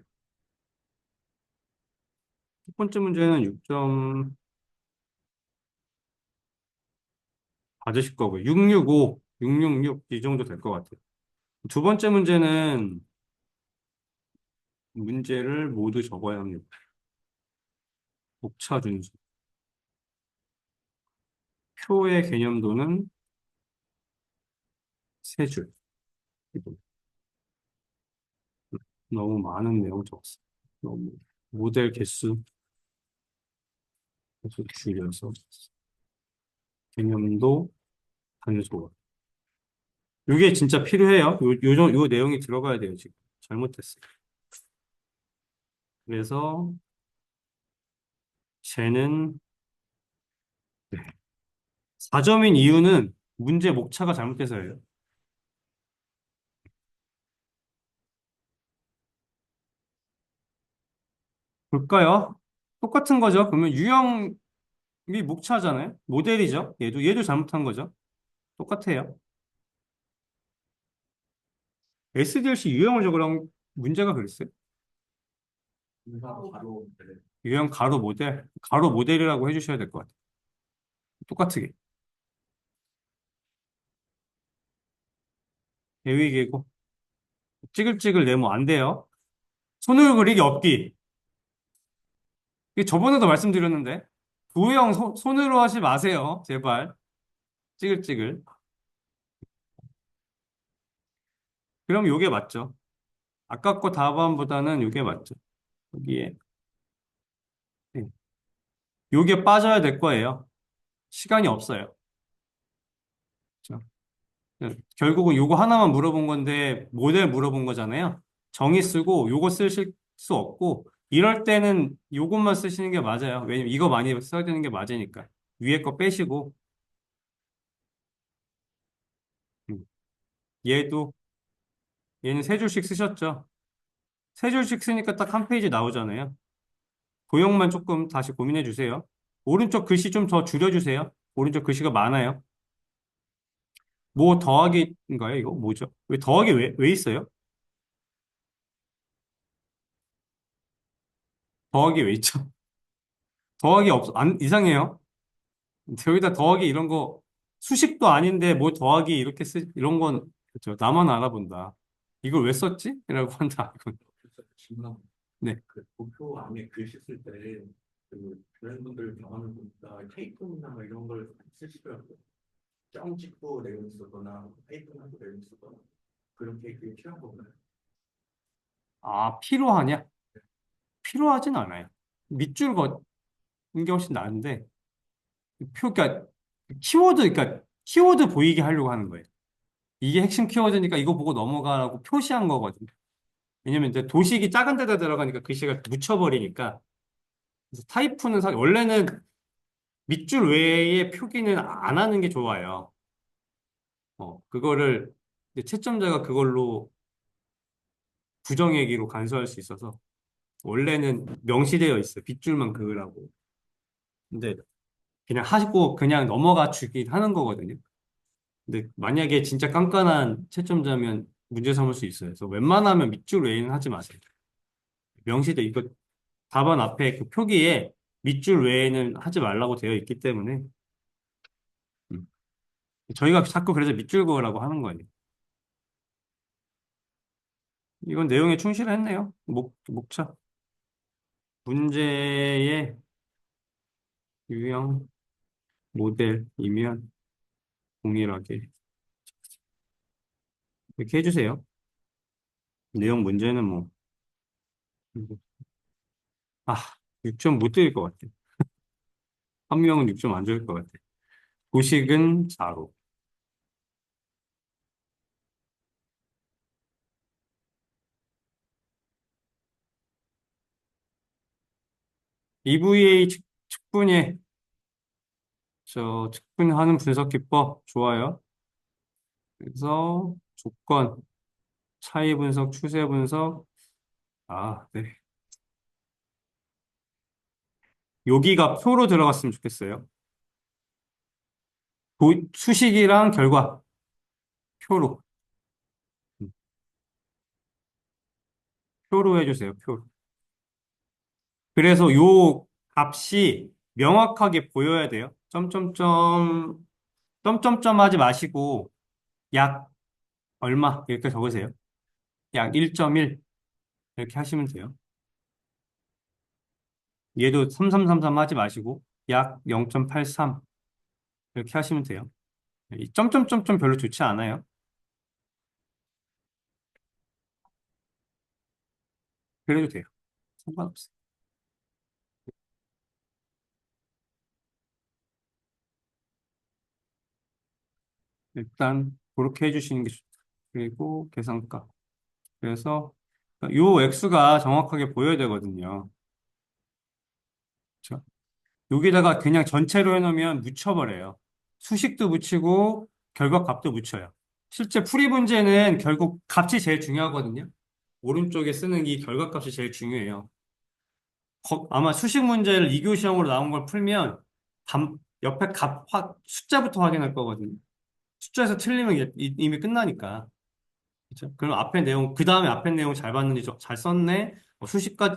첫 번째 문제는 6점 받으실 거고요. 665, 666, 이 정도 될 것 같아요. 두 번째 문제는 문제를 모두 적어야 합니다. 목차 준수. 표의 개념도는 세 줄. 이거 너무 많은 내용 적었어요. 너무 모델 개수 계속 줄여서 개념도 단수. 이게 진짜 필요해요. 요 내용이 들어가야 돼요, 지금. 잘못했어요. 그래서 쟤는 4점인 이유는 문제 목차가 잘못돼서예요. 볼까요? 똑같은 거죠. 그러면 유형이 목차잖아요. 모델이죠. 얘도 잘못한 거죠. 똑같아요. SDLC 유형을 적으라면 문제가 그랬어요. 인사 바로 네. 유형 가로 모델, 가로 모델이라고 해주셔야 될 것 같아요. 똑같게. 대위계고 찌글찌글 네모 안 돼요. 손으로 그리기 없기. 이게 저번에도 말씀드렸는데 도형 손으로 하지 마세요. 제발. 찌글찌글. 그럼 요게 맞죠. 아까 거 답안보다는 요게 맞죠. 여기에. 네. 요게 빠져야 될 거예요. 시간이 없어요. 그렇죠? 결국은 요거 하나만 물어본 건데 모델 물어본 거잖아요. 정의 쓰고 요거 쓰실 수 없고 이럴 때는 요것만 쓰시는 게 맞아요. 왜냐면 이거 많이 써야 되는 게 맞으니까. 위에 거 빼시고 음. 얘도 얘는 세 줄씩 쓰셨죠. 세 줄씩 쓰니까 딱 한 페이지 나오잖아요. 도형만 조금 다시 고민해 주세요. 오른쪽 글씨 좀 더 줄여주세요. 오른쪽 글씨가 많아요. 뭐 더하기인가요? 이거 뭐죠? 왜 더하기 왜 있어요? 더하기 왜 있죠? 더하기 이상해요. 여기다 더하기 이런 거 수식도 아닌데 뭐 더하기 이렇게 이런 건 그렇죠. 나만 알아본다. 이걸 왜 썼지? 이라고 한다. 이건. 그래서 질문 네. 그 도표 안에 글씨 쓸 때 그 그런 분들 경험을 보니까 테이프나 뭐 이런 걸 쓰시더라고요. 점 찍고 내용 쓰거나 테이프하고 내용 쓰거나 그렇게 그게 필요한 거구나. 아, 필요하냐? 필요하진 않아요. 밑줄 걷는 게 훨씬 나은데 그러니까 그러니까 키워드 보이게 하려고 하는 거예요. 이게 핵심 키워드니까 이거 보고 넘어가라고 표시한 거거든요. 왜냐면 이제 도식이 작은 데다 들어가니까 글씨가 묻혀버리니까. 그래서 타이프는 원래는 밑줄 외에 표기는 안 하는 게 좋아요. 그거를 이제 채점자가 그걸로 부정얘기로 간수할 수 있어서 원래는 명시되어 있어요. 빗줄만 그으라고. 근데 그냥 하시고 그냥 넘어가 주긴 하는 거거든요. 근데 만약에 진짜 깐깐한 채점자면 문제 삼을 수 있어요. 그래서 웬만하면 밑줄 외에는 하지 마세요. 명시돼 이거 답안 앞에 그 표기에 밑줄 외에는 하지 말라고 되어 있기 때문에 음. 저희가 자꾸 그래서 밑줄 그으라고 하는 거예요. 이건 내용에 충실했네요. 목차. 문제의 유형 모델이면 동일하게 이렇게 해주세요. 내용 문제는 뭐, 아, 6점 못 드릴 것 같아. 한 명은 6점 안 줄 것 같아. 도식은 4로. EVA 측분의 측분하는 분석 기법 좋아요. 그래서 조건, 차이 분석, 추세 분석. 아, 네. 여기가 표로 들어갔으면 좋겠어요. 수식이랑 결과 표로. 음, 표로 해주세요. 표로. 그래서 요 값이 명확하게 보여야 돼요. 점점점 하지 마시고 약 얼마 이렇게 적으세요. 약 1.1 이렇게 하시면 돼요. 얘도 3333 하지 마시고 약 0.83 이렇게 하시면 돼요. 이 점점점점 별로 좋지 않아요. 그래도 돼요. 상관없어요. 일단 그렇게 해주시는 게 좋다. 그리고 계산가. 그래서 요 x가 정확하게 보여야 되거든요. 그렇죠? 여기다가 그냥 전체로 해놓으면 묻혀버려요. 수식도 묻히고 결과값도 묻혀요. 실제 풀이 문제는 결국 값이 제일 중요하거든요. 오른쪽에 쓰는 이 결과값이 제일 중요해요. 아마 수식 문제를 2교 시험으로 나온 걸 풀면 옆에 숫자부터 확인할 거거든요. 숫자에서 틀리면 이미 끝나니까. 그죠? 그럼 앞에 내용, 그 다음에 앞에 내용 잘 봤는지 잘 썼네?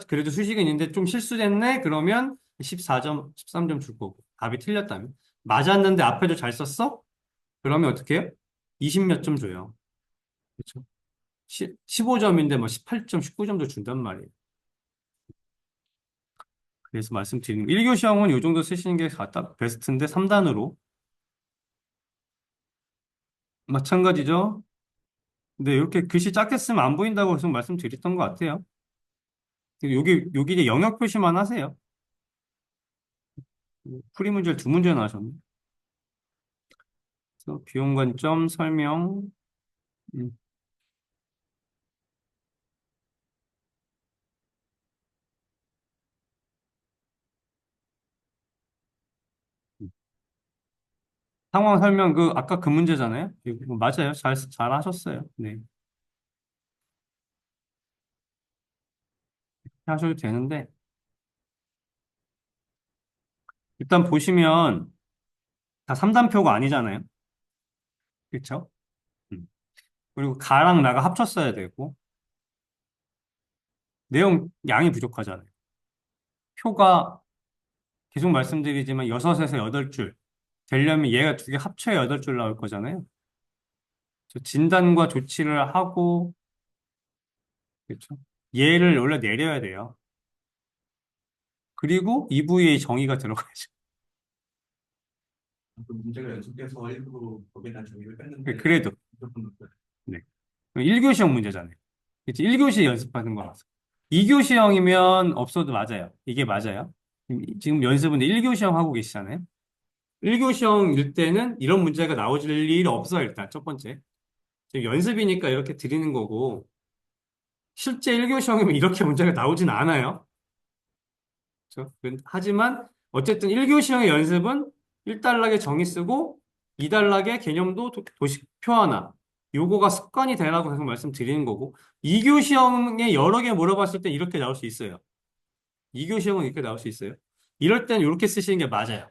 그래도 수식은 있는데 좀 실수됐네? 그러면 14점, 13점 줄 거고. 답이 틀렸다면. 맞았는데 앞에도 잘 썼어? 그러면 어떻게 해요? 20 몇 점 줘요. 그렇죠? 15점인데 뭐 18점, 19점도 준단 말이에요. 그래서 말씀드리는 거. 1교 시험은 이 정도 쓰시는 게 베스트인데 3단으로. 마찬가지죠? 근데 이렇게 글씨 작게 쓰면 안 보인다고 계속 말씀드렸던 것 같아요. 여기 이제 영역 표시만 하세요. 풀이 문제를 두 문제나 하셨네. 그래서 비용 관점 설명. 음, 상황 설명 아까 그 문제잖아요. 이거 맞아요. 잘 하셨어요. 네. 하셔도 되는데 일단 보시면 다 3단표가 아니잖아요. 그렇죠? 음. 그리고 가랑 나가 합쳤어야 되고 내용 양이 부족하잖아요. 표가 계속 말씀드리지만 6에서 8줄 되려면 얘가 두 개 합쳐야 8줄 나올 거잖아요. 진단과 조치를 하고 그렇죠? 얘를 원래 내려야 돼요. 그리고 EVA 정의가 들어가야죠. 그 문제가 연속돼서 일부러 거기다 정의를 뺐는데 그래도 무조건 높아요. 네. 1교시형 문제잖아요. 그치? 1교시 연습하는 거라서. 2교시형이면 없어도 맞아요. 이게 맞아요. 지금 연습은 1교시형 하고 계시잖아요. 1교시형일 때는 이런 문제가 나오질 일이 없어요, 일단 첫 번째. 지금 연습이니까 이렇게 드리는 거고, 실제 1교시형이면 이렇게 문제가 나오진 않아요. 그렇죠? 하지만 어쨌든 1교시형의 연습은 1단락에 정의 쓰고 2단락에 개념도 도식표 하나. 요거가 습관이 되라고 계속 말씀드리는 거고 2교시형에 여러 개 물어봤을 때 이렇게 나올 수 있어요. 2교시형은 이렇게 나올 수 있어요. 이럴 땐 이렇게 쓰시는 게 맞아요.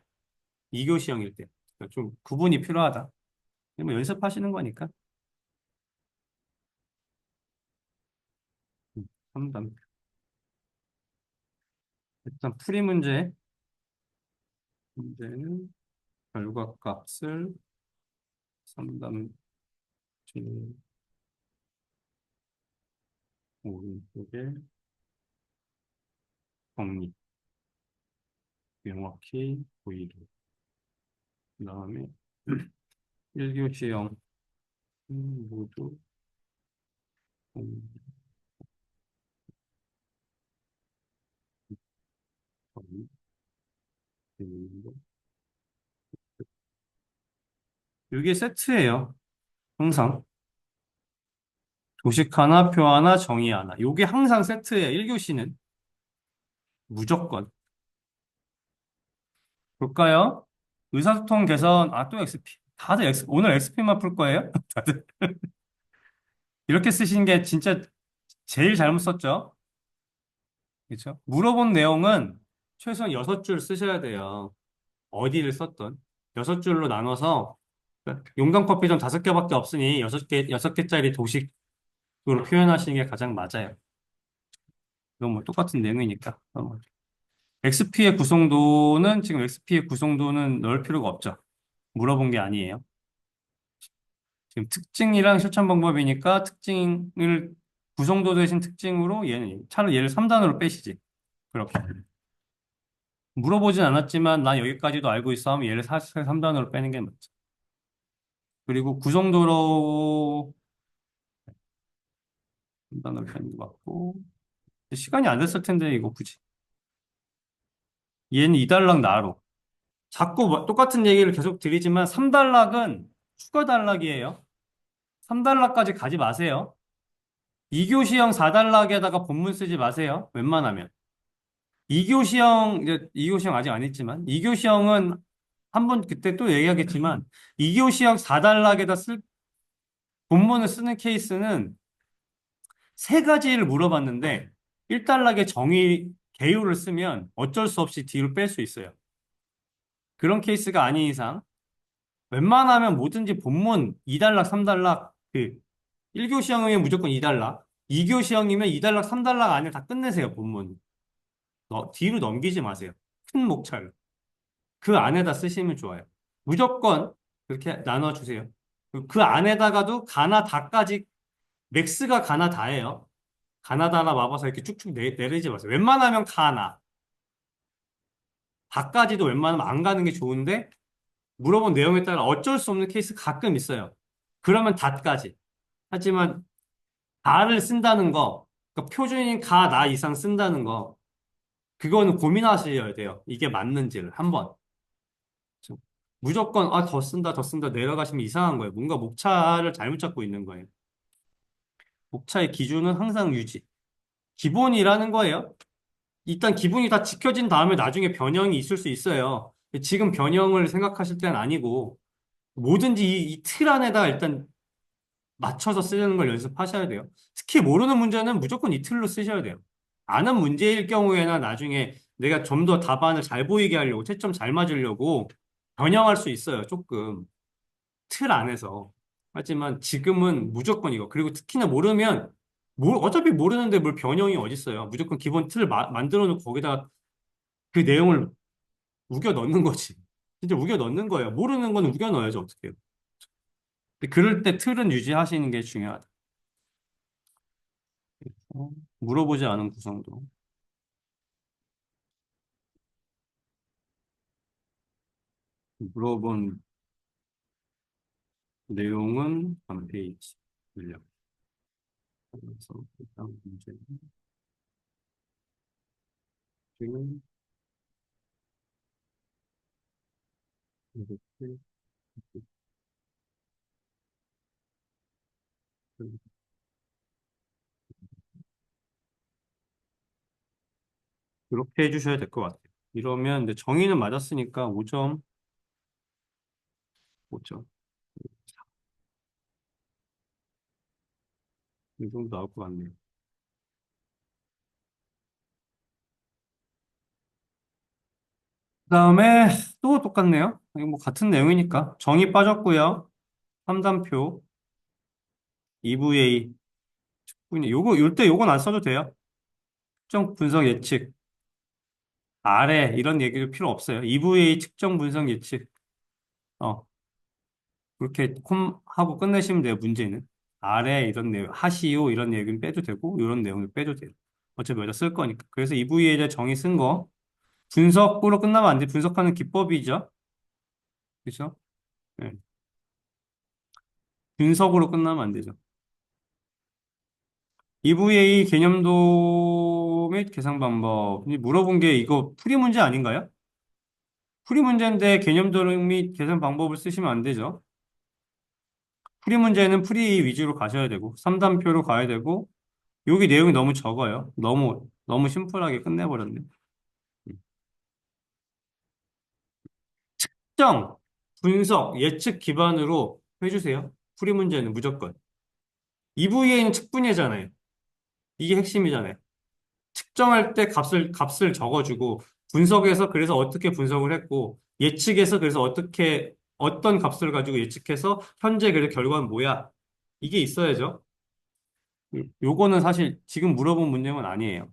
2교시형일 때. 그러니까 좀 구분이 필요하다. 뭐 연습하시는 거니까. 3단. 일단 풀이 문제는 결과값을 3단 오른쪽에 정리 명확히 보이게. 그 다음에 1교시형 모두 이게 세트예요. 항상. 도식 하나, 표 하나, 정의 하나. 요게 항상 세트예요. 1교시는. 무조건. 볼까요? 의사소통 개선, 또 XP. 다들 오늘 XP만 풀 거예요? 다들. 이렇게 쓰신 게 진짜 제일 잘못 썼죠? 그렇죠? 물어본 내용은 최소한 6줄 쓰셔야 돼요. 어디를 썼던. 6줄로 나눠서 용감 커피점 5개밖에 없으니 6개짜리 도식으로 표현하시는 게 가장 맞아요. 이건 뭐 똑같은 내용이니까. XP의 구성도는 지금 XP의 구성도는 넣을 필요가 없죠. 물어본 게 아니에요. 지금 특징이랑 실천 방법이니까 특징을 구성도 대신 특징으로 차라리 얘를 3단으로 빼시지. 그렇게. 물어보진 않았지만 난 여기까지도 알고 있어 하면 얘를 사실 3단으로 빼는 게 맞죠. 그리고 구성도로 3단으로 빼는 거 맞고 시간이 안 됐을 텐데 이거 굳이. 얘는 2단락 나로. 자꾸 똑같은 얘기를 계속 드리지만 3단락은 추가 단락이에요. 3단락까지 가지 마세요. 2교시형 4단락에다가 본문 쓰지 마세요. 웬만하면. 2교시형, 이제 2교시형 아직 안 했지만, 2교시형은 한번 그때 또 얘기하겠지만, 2교시형 4단락에다 본문을 쓰는 케이스는 세 가지를 물어봤는데, 1단락에 개요를 쓰면 어쩔 수 없이 뒤로 뺄 수 있어요. 그런 케이스가 아닌 이상, 웬만하면 뭐든지 본문 2단락, 3단락, 1교시형이면 무조건 2단락, 2교시형이면 2단락, 3단락 안에 다 끝내세요, 본문. 뒤로 넘기지 마세요. 큰 목차를. 그 안에다 쓰시면 좋아요. 무조건 그렇게 나눠주세요. 그 안에다가도 가나 다까지, 맥스가 가나 다예요. 가나다나 마봐서 이렇게 쭉쭉 내리지 마세요. 웬만하면 가나. 다까지도 웬만하면 안 가는 게 좋은데, 물어본 내용에 따라 어쩔 수 없는 케이스 가끔 있어요. 그러면 다까지. 하지만 다를 쓴다는 거, 그러니까 표준인 가, 나 이상 쓴다는 거, 그거는 고민하셔야 돼요. 이게 맞는지를 한번. 무조건 더 쓴다 내려가시면 이상한 거예요. 뭔가 목차를 잘못 잡고 있는 거예요. 목차의 기준은 항상 유지. 기본이라는 거예요. 일단 기본이 다 지켜진 다음에 나중에 변형이 있을 수 있어요. 지금 변형을 생각하실 때는 아니고 뭐든지 이 틀 안에다 일단 맞춰서 쓰는 걸 연습하셔야 돼요. 특히 모르는 문제는 무조건 이 틀로 쓰셔야 돼요. 아는 문제일 경우에나 나중에 내가 좀 더 답안을 잘 보이게 하려고 채점 잘 맞으려고 변형할 수 있어요. 조금. 틀 안에서. 하지만 지금은 무조건 이거. 그리고 특히나 모르면, 어차피 모르는데 뭘 변형이 어딨어요. 무조건 기본 틀을 만들어 놓고 거기다가 그 내용을 우겨 넣는 거지. 진짜 우겨 넣는 거예요. 모르는 건 우겨 넣어야죠, 어떻게 해요. 근데 그럴 때 틀은 유지하시는 게 중요하다. 물어보지 않은 구성도. 물어본 내용은 한 페이지. 분량. 그래서 일단 문제는 이렇게 그렇게 해주셔야 될 것 같아요. 이러면 근데 정의는 맞았으니까 5점, 5점. 이 정도 나올 것 같네요. 그다음에 또 똑같네요. 이거 뭐 같은 내용이니까. 정의 빠졌고요. 3단표, EVA. 요건 안 써도 돼요. 특정 분석 예측. 아래 이런 얘기도 필요 없어요. EVA 측정 분석 예측. 어, 그렇게 하고 끝내시면 돼요, 문제는. 아래 이런 내용, 하시오 이런 얘기는 빼도 되고, 이런 내용을 빼도 돼요. 어차피 여기다 쓸 거니까. 그래서 EVA에 대해 정의 쓴 거, 분석으로 끝나면 안 돼. 분석하는 기법이죠. 그렇죠? 네. 분석으로 끝나면 안 되죠. EVA 개념도면 및 계산 방법. 물어본 게 이거 풀이 문제 아닌가요? 풀이 문제인데 개념 도형 및 계산 방법을 쓰시면 안 되죠. 풀이 문제는 풀이 위주로 가셔야 되고, 3단표로 가야 되고, 여기 내용이 너무 적어요. 너무 심플하게 끝내버렸네. 측정, 분석, 예측 기반으로 해주세요. 풀이 문제는 무조건. EVA는 측분이잖아요. 이게 핵심이잖아요. 측정할 때 값을 적어주고, 분석해서 그래서 어떻게 분석을 했고, 예측해서 그래서 어떤 값을 가지고 예측해서 현재 그래서 결과는 뭐야. 이게 있어야죠. 요거는 사실 지금 물어본 문제는 아니에요.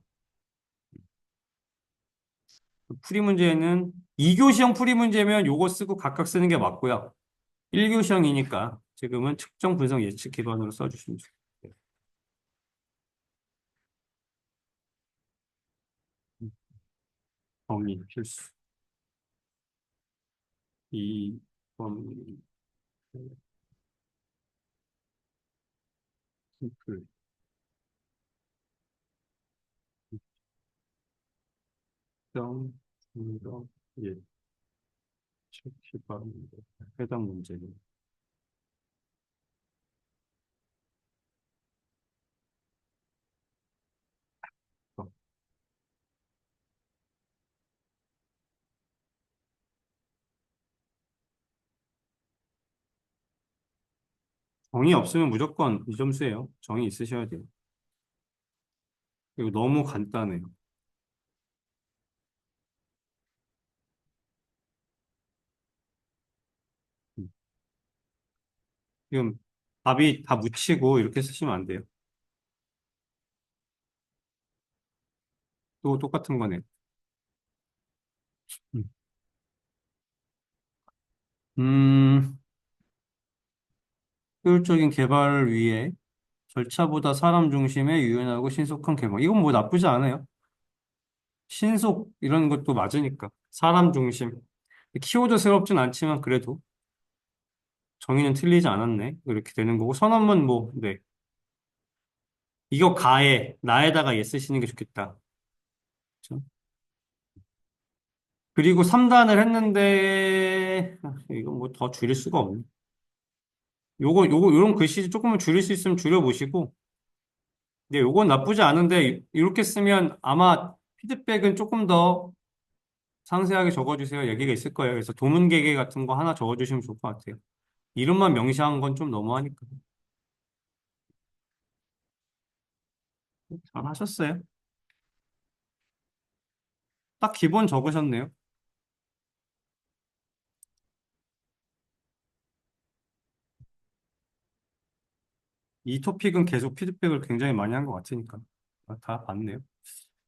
풀이 문제는 2교시형 풀이 문제면 요거 쓰고 각각 쓰는 게 맞고요. 1교시형이니까 지금은 측정 분석 예측 기반으로 써주시면 좋겠어요. 범위 필수. 이 범위 심플. 측정 분석 예측 기반으로 해당 문제는 정의 없으면 무조건 이 점수예요. 정의 있으셔야 돼요. 이거 너무 간단해요. 음. 지금 답이 다 묻히고 이렇게 쓰시면 안 돼요. 또 똑같은 거네. 음, 음, 효율적인 개발을 위해 절차보다 사람 중심의 유연하고 신속한 개발. 이건 뭐 나쁘지 않아요. 신속 이런 것도 맞으니까. 사람 중심. 키워드스럽진 않지만 그래도 정의는 틀리지 않았네. 이렇게 되는 거고. 선언문 뭐, 네. 이거 가에, 나에다가 예 쓰시는 게 좋겠다. 그렇죠? 그리고 3단을 했는데, 이건 뭐 더 줄일 수가 없네. 요런 글씨 조금만 줄일 수 있으면 줄여보시고, 네, 요건 나쁘지 않은데, 이렇게 쓰면 아마 피드백은 조금 더 상세하게 적어주세요. 얘기가 있을 거예요. 그래서 도문계계 같은 거 하나 적어주시면 좋을 것 같아요. 이름만 명시한 건 좀 너무하니까. 잘 하셨어요. 딱 기본 적으셨네요. 이 토픽은 계속 피드백을 굉장히 많이 한 것 같으니까. 다 봤네요.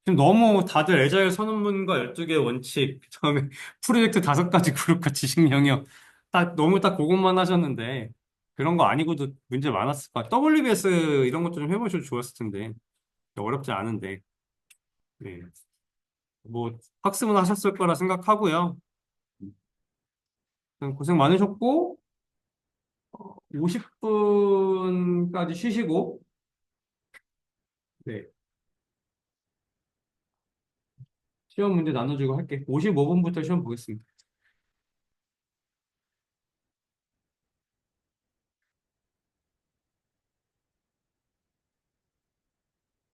지금 너무 다들 애자일 선언문과 12개 원칙, 그다음에 프로젝트 5가지 그룹과 지식 영역, 너무 딱 그것만 하셨는데, 그런 거 아니고도 문제 많았을 것 같아요. WBS 이런 것도 좀 해보셔도 좋았을 텐데, 어렵지 않은데, 네. 뭐, 학습은 하셨을 거라 생각하고요. 고생 많으셨고, 50분까지 쉬시고, 네. 시험 문제 나눠주고 할게. 55분부터 시험 보겠습니다.